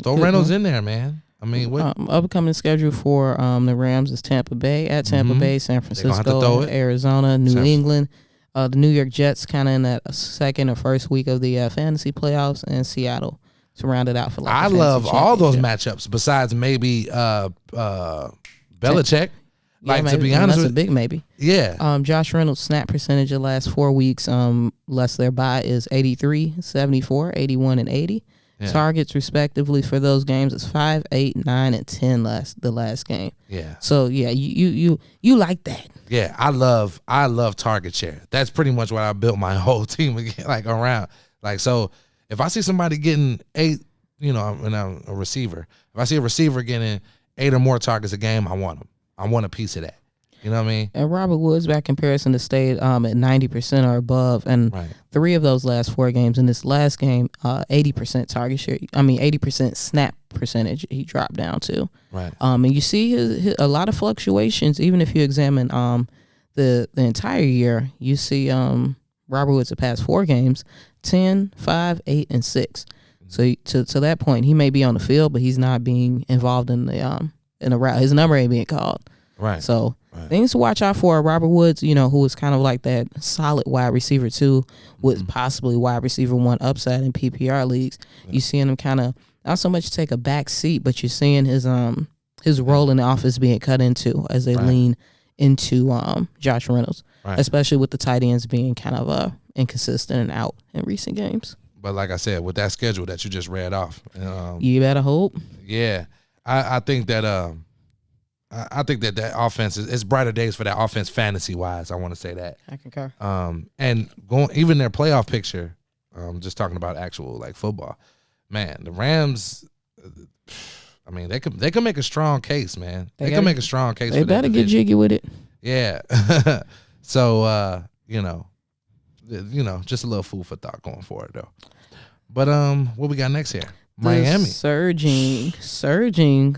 throw Reynolds in there, man. I mean, what upcoming schedule for the Rams is Tampa Bay, at Tampa Bay, San Francisco, Arizona, New England. The New York Jets kind of in that second or first week of the fantasy playoffs, and Seattle to round it out for like. I love all those matchups besides maybe Belichick. Like, maybe, to be honest, that's a big maybe. Yeah. Josh Reynolds' snap percentage the last 4 weeks, less thereby, is 83, 74, 81, and 80. Yeah. Targets respectively for those games is 5, 8, 9, and 10 the last game. Yeah. So yeah, you like that. Yeah, I love target share. That's pretty much what I built my whole team like around. Like, so if I see somebody getting 8, you know, and I'm a receiver. If I see a receiver getting 8 or more targets a game, I want them. I want a piece of that. You know what I mean? And Robert Woods, by comparison, stayed at 90% or above, and 3 of those last 4 games. In this last game, 80% target share. 80% snap percentage. He dropped down to. Right. And you see his a lot of fluctuations. Even if you examine the entire year, you see Robert Woods the past 4 games, 10, 5, 8, and 6. So to that point, he may be on the field, but he's not being involved in the route. His number ain't being called. Right. So things to watch out for. Robert Woods, you know, who was kind of like that solid wide receiver 2, with possibly wide receiver 1 upside in PPR leagues. You seeing him kind of not so much take a back seat, but you're seeing his role in the offense being cut into as they lean into Josh Reynolds, especially with the tight ends being kind of inconsistent and out in recent games. But like I said, with that schedule that you just read off, you better hope. Yeah, I think that that offense it's brighter days for that offense fantasy wise. I want to say that. I concur. And going even their playoff picture, just talking about actual like football, man. The Rams, I mean, they can make a strong case, man. They can make a strong case. They better get jiggy with it. Yeah. So you know, just a little food for thought going forward though. But what we got next here? Miami. Surging.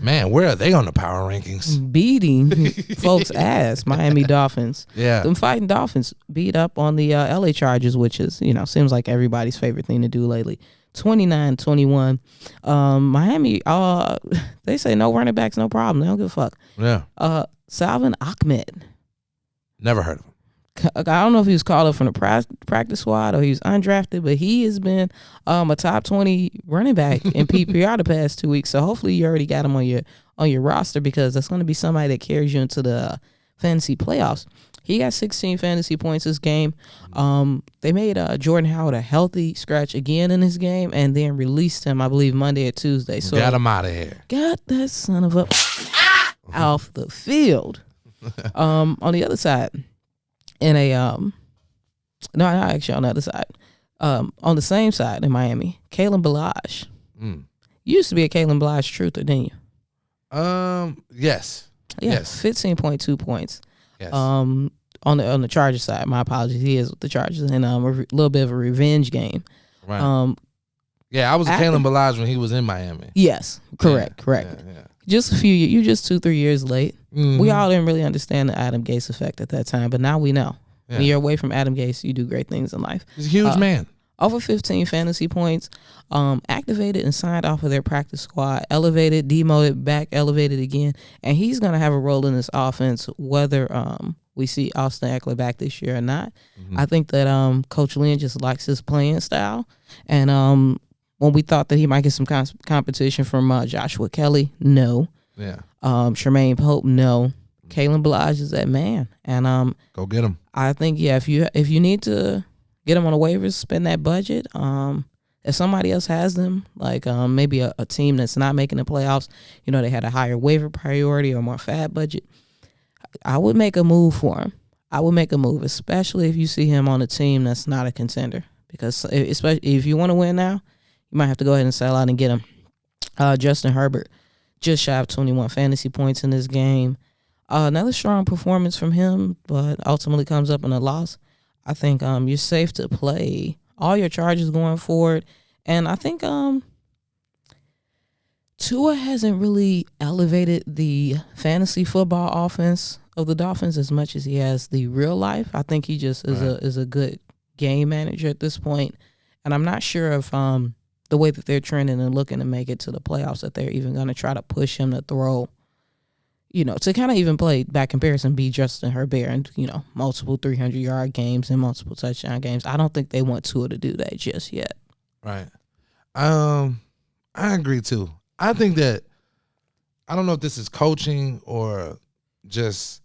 Man, where are they on the power rankings? Beating folks' ass. Miami Dolphins. Yeah. Them fighting Dolphins beat up on the LA Chargers, which is, seems like everybody's favorite thing to do lately. 29-21. Miami, they say no running backs, no problem. They don't give a fuck. Yeah. Salvin Ahmed. Never heard of him. I don't know if he was called up from the practice squad or he was undrafted, but he has been a top 20 running back in PPR the past 2 weeks. So hopefully you already got him on your roster, because that's going to be somebody that carries you into the fantasy playoffs. He got 16 fantasy points this game. They made Jordan Howard a healthy scratch again in his game, and then released him, I believe, Monday or Tuesday. So got him out of here. Got that son of a off the field. On the other side. Actually on the other side. On the same side in Miami, Kalen Ballage. You used to be a Kalen Ballage truther, didn't you? Yes. Yeah, yes. 15.2 points. Yes. On the Chargers side, my apologies. He is with the Chargers, and a little bit of a revenge game. Right. Yeah, I was a Kalen Ballage when he was in Miami. Yes, correct. Yeah. Just you just 2-3 years late. Mm-hmm. We all didn't really understand the Adam Gase effect at that time, but now we know. Yeah. When you're away from Adam Gase, you do great things in life. He's a huge man. Over 15 fantasy points, activated and signed off of their practice squad, elevated, demoted, back, elevated again, and he's going to have a role in this offense whether we see Austin Eckler back this year or not. Mm-hmm. I think that Coach Lynn just likes his playing style, and when we thought that he might get some competition from Joshua Kelly, no. Yeah. Tremaine Pope, no. Kalen Ballage is that man, and go get him. I think if you need to get him on the waivers, spend that budget. If somebody else has them, like maybe a team that's not making the playoffs, they had a higher waiver priority or more fat budget, I would make a move for him. I would make a move, especially if you see him on a team that's not a contender, because especially if you want to win now, you might have to go ahead and sell out and get him. Justin Herbert, just shy of 21 fantasy points in this game. Another strong performance from him, but ultimately comes up in a loss. I think you're safe to play all your charges going forward. And I think Tua hasn't really elevated the fantasy football offense of the Dolphins as much as he has the real life. I think he just is a good game manager at this point. And I'm not sure if the way that they're trending and looking to make it to the playoffs that they're even going to try to push him to throw, to kind of even play back comparison, be Justin Herbert and, multiple 300-yard games and multiple touchdown games. I don't think they want Tua to do that just yet. Right. I agree, too. I think that, I don't know if this is coaching or just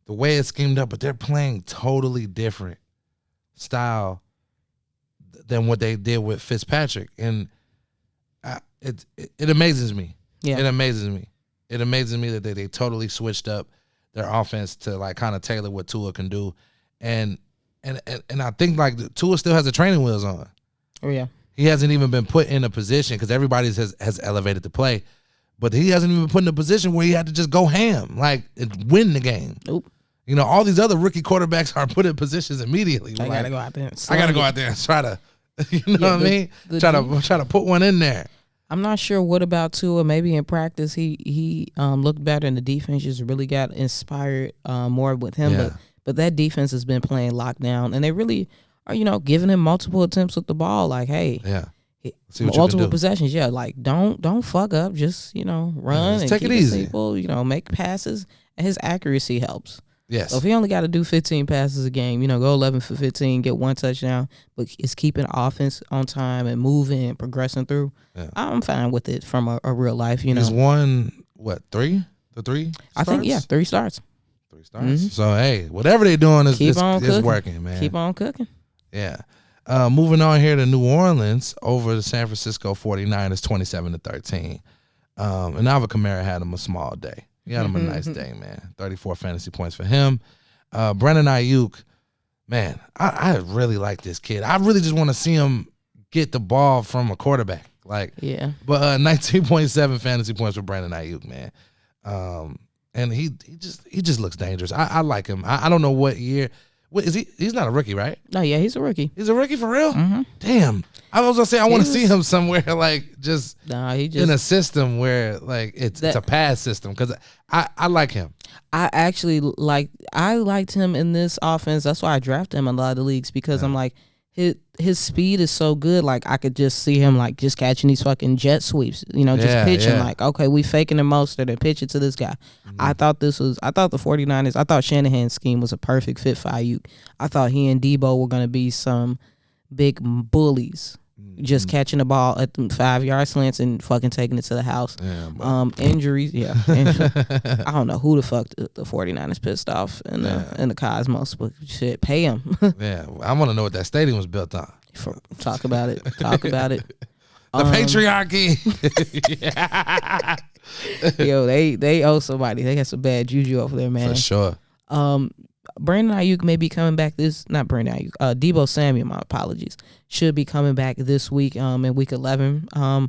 the way it's schemed up, but they're playing totally different style than what they did with Fitzpatrick. And it amazes me. Yeah. It amazes me. It amazes me that they totally switched up their offense to like kind of tailor what Tua can do. And I think like Tua still has the training wheels on. Oh, yeah. He hasn't even been put in a position because everybody has elevated the play, but he hasn't even been put in a position where he had to just go ham, like and win the game. Nope. All these other rookie quarterbacks are put in positions immediately. I gotta go out there. I gotta go out there and try to, what I mean? Try to put one in there. I'm not sure what about Tua. Maybe in practice he looked better, and the defense just really got inspired more with him. Yeah. But that defense has been playing lockdown, and they really are, giving him multiple attempts with the ball. Like, hey, yeah, multiple possessions. Yeah, like don't fuck up. Just run and take keep it easy. Simple. Make passes, and his accuracy helps. Yes. So if he only got to do 15 passes a game, go 11 for 15, get one touchdown, but it's keeping offense on time and moving and progressing through. Yeah. I'm fine with it from a real life. He's won what 3? The 3? I think 3 starts. 3 starts. Mm-hmm. So hey, whatever they're doing is working, man. Keep on cooking. Yeah. Moving on here to New Orleans over the San Francisco 49ers, 27-13. And Alvin Kamara had him a small day. He had him a nice day, man. 34 fantasy points for him. Brandon Ayuk, man, I really like this kid. I really just want to see him get the ball from a quarterback. Like, yeah. But 19.7 fantasy points for Brandon Ayuk, man. And he just looks dangerous. I like him. I don't know what year. What is he? He's not a rookie, right? No, yeah, he's a rookie. He's a rookie for real? Mm-hmm. Damn. I was gonna say I want to see him somewhere like just in a system where like it's a pass system because I like him. I actually liked him in this offense. That's why I drafted him in a lot of the leagues because I'm like his speed is so good. Like I could just see him like just catching these fucking jet sweeps. Just pitching like, okay, we faking the most and pitch it to this guy. Mm-hmm. I thought the 49ers. I thought Shanahan's scheme was a perfect fit for Ayuk. I thought he and Debo were gonna be some big bullies. Just catching the ball at the 5-yard slants and fucking taking it to the house. Yeah, injuries, yeah. I don't know who the fuck the 49ers pissed off in the Cosmos, but shit, pay him. Yeah, I want to know what that stadium was built on. Talk about it. Talk about it. The patriarchy. Yo, they owe somebody. They got some bad juju over there, man. For sure. Brandon Ayuk may be coming back not Brandon Ayuk, Debo Samuel, my apologies, should be coming back this week in week 11. I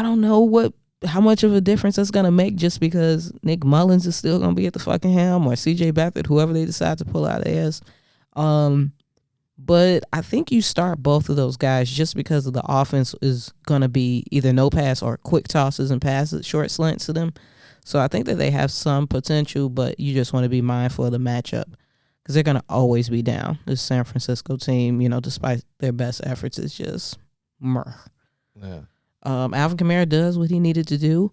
don't know how much of a difference that's going to make just because Nick Mullins is still going to be at the fucking helm or CJ Beathard, whoever they decide to pull out of theirs. But I think you start both of those guys just because of the offense is going to be either no pass or quick tosses and passes, short slants to them. So I think that they have some potential, but you just want to be mindful of the matchup because they're going to always be down. This San Francisco team, despite their best efforts, is just meh. Yeah. Alvin Kamara does what he needed to do.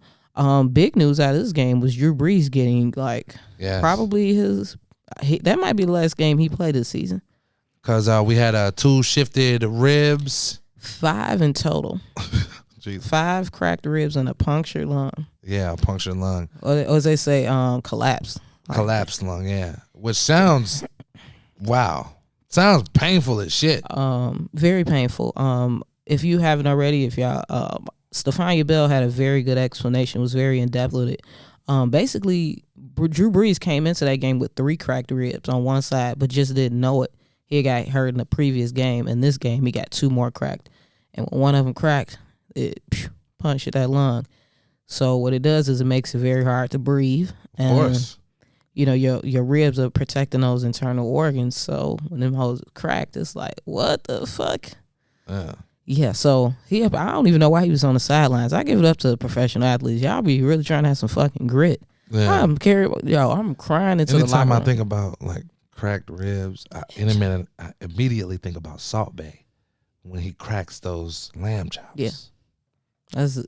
Big news out of this game was Drew Brees getting probably that might be the last game he played this season. Because we had 2 shifted ribs. 5 in total. 5 cracked ribs and a punctured lung. Yeah, a punctured lung. Or as they say, collapsed. Collapsed lung, yeah. Which sounds, wow. Sounds painful as shit. Very painful. If you haven't already, Stephania Bell had a very good explanation, was very in-depth with it. Basically, Drew Brees came into that game with 3 cracked ribs on one side, but just didn't know it. He got hurt in the previous game. In this game, he got 2 more cracked. And when one of them cracked, it punctured that lung. So what it does is it makes it very hard to breathe. Of course. You know, your ribs are protecting those internal organs. So when them hoes cracked, it's like, what the fuck? Yeah, so I don't even know why he was on the sidelines. I give it up to professional athletes. Y'all be really trying to have some fucking grit. Yeah. I'm crying into the locker Anytime I room. think about like cracked ribs, I immediately think about Salt Bae when he cracks those lamb chops. Yeah.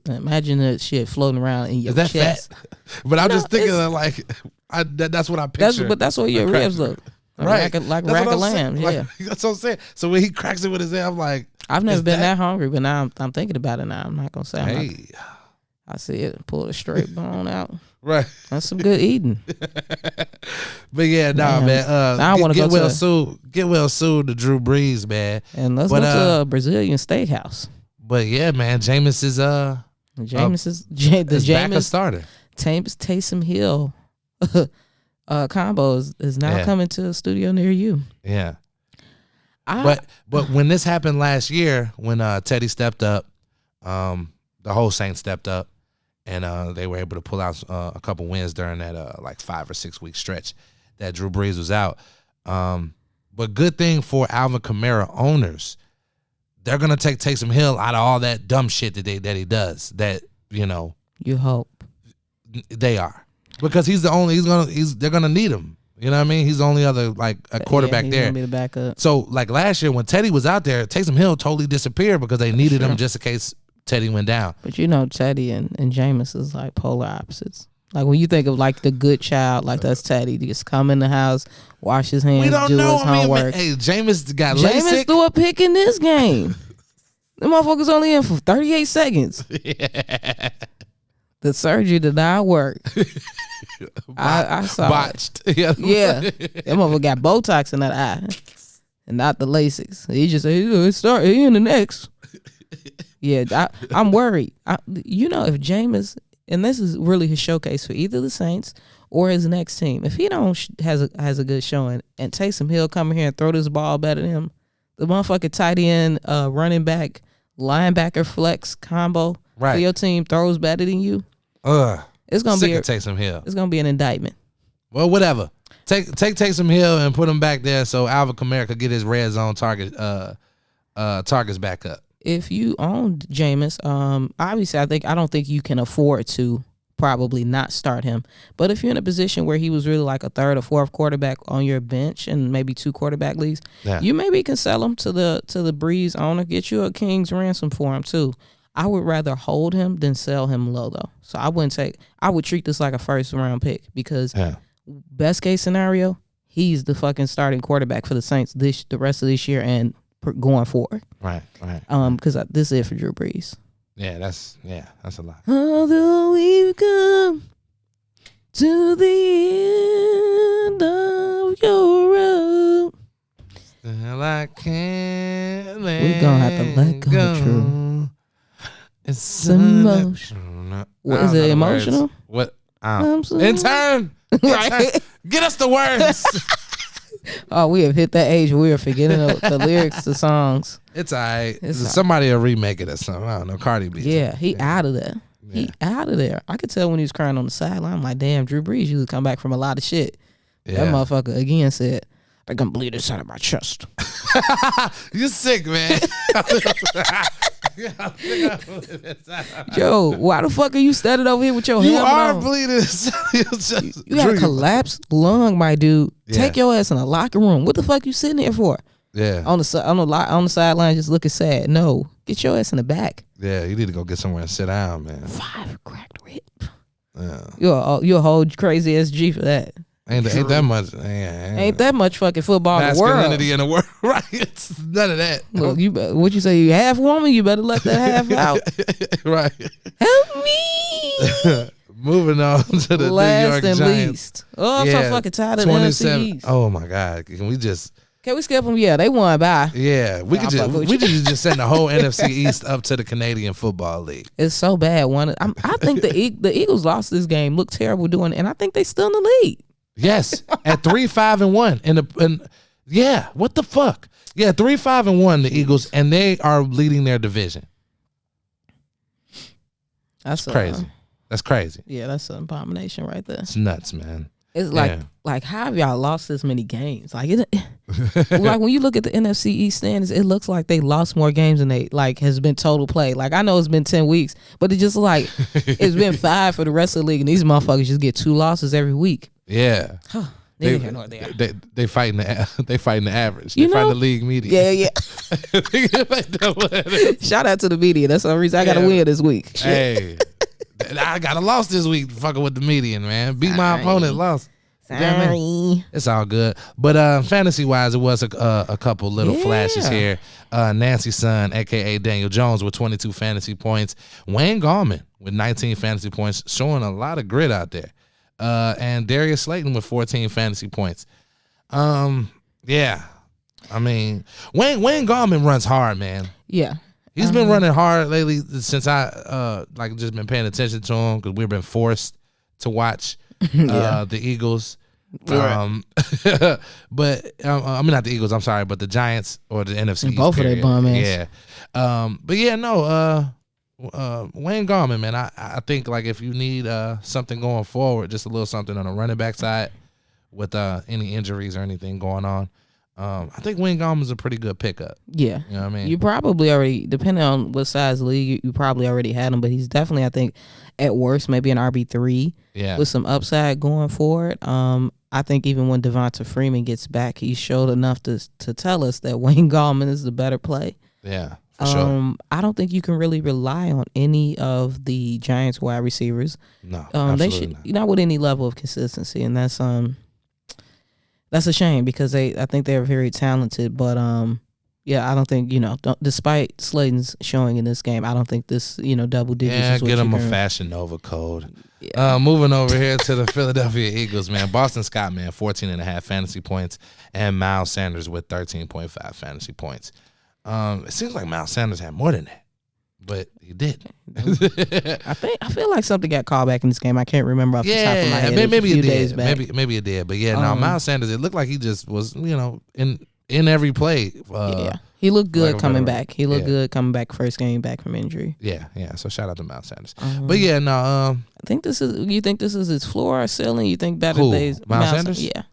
Imagine that shit floating around in your chest. Is that fat? But I'm just thinking of like, that's what I picture. That's what your ribs look. Right. Like a rack of lamb. Yeah. Like, that's what I'm saying. So when he cracks it with his hand, I'm like, I've never been that hungry, but now I'm thinking about it now. I'm not going to say I see it, pull a straight bone out. Right. That's some good eating. But yeah, man. I want to go get well soon to Drew Brees, man. And let's go to a Brazilian steakhouse. But yeah, man, Jameis is backup starter. Taysom Hill combo is now coming to a studio near you. Yeah. But when this happened last year, when Teddy stepped up, the whole Saints stepped up, and they were able to pull out a couple wins during that like 5 or 6 week stretch that Drew Brees was out. But good thing for Alvin Kamara owners, they're gonna take Taysom Hill out of all that dumb shit that he does. That you hope they are, because they're gonna need him. You know what I mean? He's the only other like a quarterback he's there. Gonna be the backup. So like last year when Teddy was out there, Taysom Hill totally disappeared because they needed him just in case Teddy went down. But Teddy and Jameis is like polar opposites. Like when you think of like the good child, like that's Teddy. He just come in the house, wash his hands, his homework. Hey, Jameis got LASIK. Jameis threw a pick in this game. The motherfucker's only in for 38 seconds. Yeah. The surgery did not work. I saw botched. It. Yeah. That motherfucker got Botox in that eye. And not the LASIK. He just said, he in the next. Yeah, I'm worried. If Jameis, and this is really his showcase for either the Saints or his next team, if he has a good showing and Taysom Hill come here and throw this ball better than him, the motherfucker tight end, running back, linebacker flex combo for your team throws better than you, it's gonna be Taysom Hill. It's gonna be an indictment. Well, whatever. Take Taysom Hill and put him back there so Alvin Kamara could get his red zone targets back up. If you own Jameis, obviously I don't think you can afford to probably not start him. But if you're in a position where he was really like a third or fourth quarterback on your bench and maybe 2 quarterback leagues, you maybe can sell him to the Breeze owner, get you a king's ransom for him too. I would rather hold him than sell him low though. So I would treat this like a first round pick because best case scenario, he's the fucking starting quarterback for the Saints the rest of this year and going forward. Right. Because this is it for Drew Brees. Yeah, that's a lot. Although we've come to the end of your road, still I can't we're gonna have to let go, Drew. It's emotional. What is it? Emotional? What? Intern, right? Get us the words. Oh, we have hit that age where we are forgetting the lyrics to songs. It's all right. Somebody will remake it or something. I don't know. Cardi B. Yeah, he out of there. Yeah. He out of there. I could tell when he was crying on the sideline. I'm like, damn, Drew Brees used to come back from a lot of shit. Yeah. That motherfucker again said, I can bleed this out of my chest. You sick, man. Joe, why the fuck are you standing over here with your You helmet are on? bleeding this out of your chest. You got a collapsed lung, my dude. Yeah. Take your ass in a locker room. What the fuck you sitting there for? Yeah. On the sideline, just looking sad. No, get your ass in the back. Yeah, you need to go get somewhere and sit down, man. 5 cracked rib. Yeah. You're a whole crazy SG for that. Ain't that much? Ain't that much fucking football in the world. Masculinity in the world, right? It's none of that. Look, what you say? You half woman? You better let that half out. Right. Help me. Moving on to the last New York and Giants. least. Oh, I'm so fucking tired of the NFC East. Oh my God! Can we skip them? Yeah, they won by. Yeah, we just send the whole NFC East up to the Canadian Football League. It's so bad. I think the Eagles lost this game. Looked terrible doing it, and I think they still in the lead. Yes, at 3-5-1, yeah, what the fuck? Yeah, 3-5-1 the Eagles, and they are leading their division. That's crazy. That's crazy. Yeah, that's an abomination right there. It's nuts, man. It's like how have y'all lost this many games? Like like when you look at the NFC East standings, it looks like they lost more games than they like has been total play. Like I know it's been 10 weeks, but it's just like it's been 5 for the rest of the league, and these motherfuckers just get 2 losses every week. Yeah. They fighting the average. They fighting the league median. Yeah. Shout out to the media. That's the only reason I got to win this week. Hey, I got a loss this week fucking with the median, man. Beat my opponent, lost. Sorry. It's all good. But fantasy-wise, it was a couple little flashes here. Nancy's son, a.k.a. Daniel Jones, with 22 fantasy points. Wayne Gallman with 19 fantasy points, showing a lot of grit out there. And Darius Slayton with 14 fantasy points. Yeah. I mean, Wayne Gallman runs hard, man. Yeah. He's been running hard lately since I just been paying attention to him because we've been forced to watch the Eagles. Right. But I mean not the Eagles, I'm sorry, but the Giants or the NFC East. Both of their bum ass. Yeah. But yeah, no, Wayne Gallman, man, I think like if you need something going forward, just a little something on the running back side with any injuries or anything going on, I think Wayne Gallman's a pretty good pickup. Yeah. You know what I mean? You probably already, depending on what size league, you probably already had him, but he's definitely, I think, at worst, maybe an RB3 with some upside going forward. I think even when Devonta Freeman gets back, he showed enough to tell us that Wayne Gallman is the better play. Yeah, for sure. I don't think you can really rely on any of the Giants wide receivers. No, they should not with any level of consistency, and that's a shame because I think they're very talented, but I don't think despite Slayton's showing in this game, I don't think this double digits. Yeah, is what get him a gonna... Fashion Nova code. Yeah. Moving over here to the Philadelphia Eagles, man. Boston Scott, man, 14.5 fantasy points, and Miles Sanders with 13.5 fantasy points. It seems like Miles Sanders had more than that, but he did. I feel like something got called back in this game. I can't remember off the top of my head. Maybe it did. Maybe it did. But yeah, no, Miles Sanders. It looked like he just was, in every play. He looked good coming back. He looked good coming back first game back from injury. Yeah. So shout out to Miles Sanders. But yeah, no. I think you think this is his floor or ceiling? You think better days? Miles Sanders? Yeah.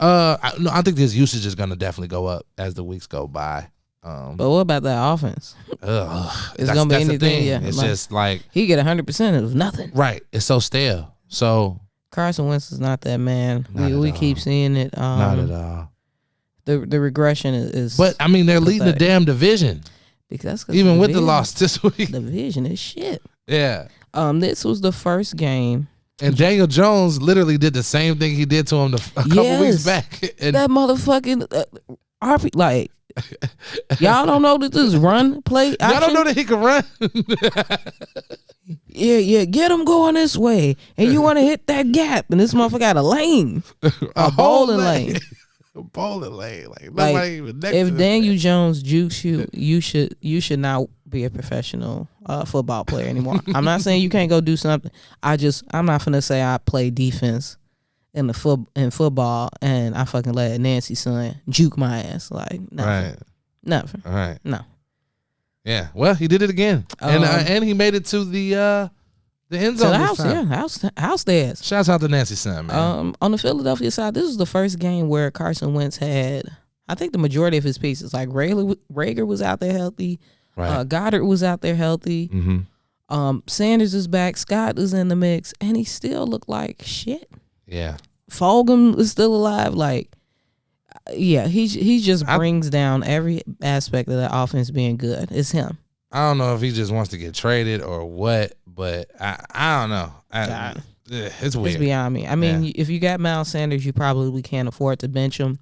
I think his usage is going to definitely go up as the weeks go by. But what about that offense? It's gonna be anything. Yeah, it's just like he get 100% of nothing. Right. It's so stale. So Carson Wentz is not that man. We keep seeing it. Not at all. The regression is. But I mean, they're leading the damn division. Because even with the loss this week, the division is shit. Yeah. This was the first game. And Daniel Jones literally did the same thing he did to him a couple weeks back. And that motherfucking RP like. Y'all don't know that this run play option? Y'all don't know that he can run? Yeah, get him going this way. And you want to hit that gap. And this motherfucker got a lane. A bowling lane. A bowling lane. Like nobody even next if to Daniel Jones jukes you should not be a professional football player anymore. I'm not saying you can't go do something. I'm not finna say I play defense in football and I fucking let Nancy's son juke my ass. Like, nothing. Right. Nothing. All right. No. Yeah. Well, he did it again. And he made it to the end zone. To the house, yeah. House stairs. Shouts out to Nancy's son, man. On the Philadelphia side, this was the first game where Carson Wentz had, I think, the majority of his pieces. Like Rager was out there healthy. Right. Goddard was out there healthy. Mm-hmm. Sanders is back. Scott is in the mix. And he still looked like shit. Yeah. Fulgham is still alive. Like, yeah, he just brings down every aspect of that offense being good. It's him. I don't know if he just wants to get traded or what, but I don't know. It's weird. It's beyond me. I mean, if you got Miles Sanders, you probably can't afford to bench him.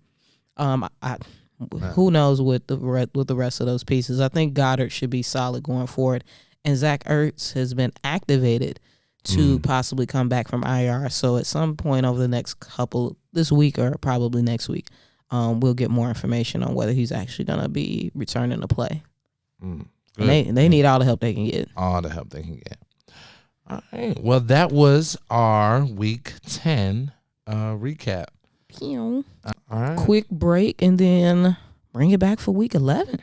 Who knows with the rest of those pieces? I think Goddard should be solid going forward, and Zach Ertz has been activated to possibly come back from IR. So at some point over the next this week or probably next week, we'll get more information on whether he's actually going to be returning to play. And they need all the help they can get. All the help they can get. All right. Well, that was our Week 10 recap. All right. Quick break and then bring it back for Week 11.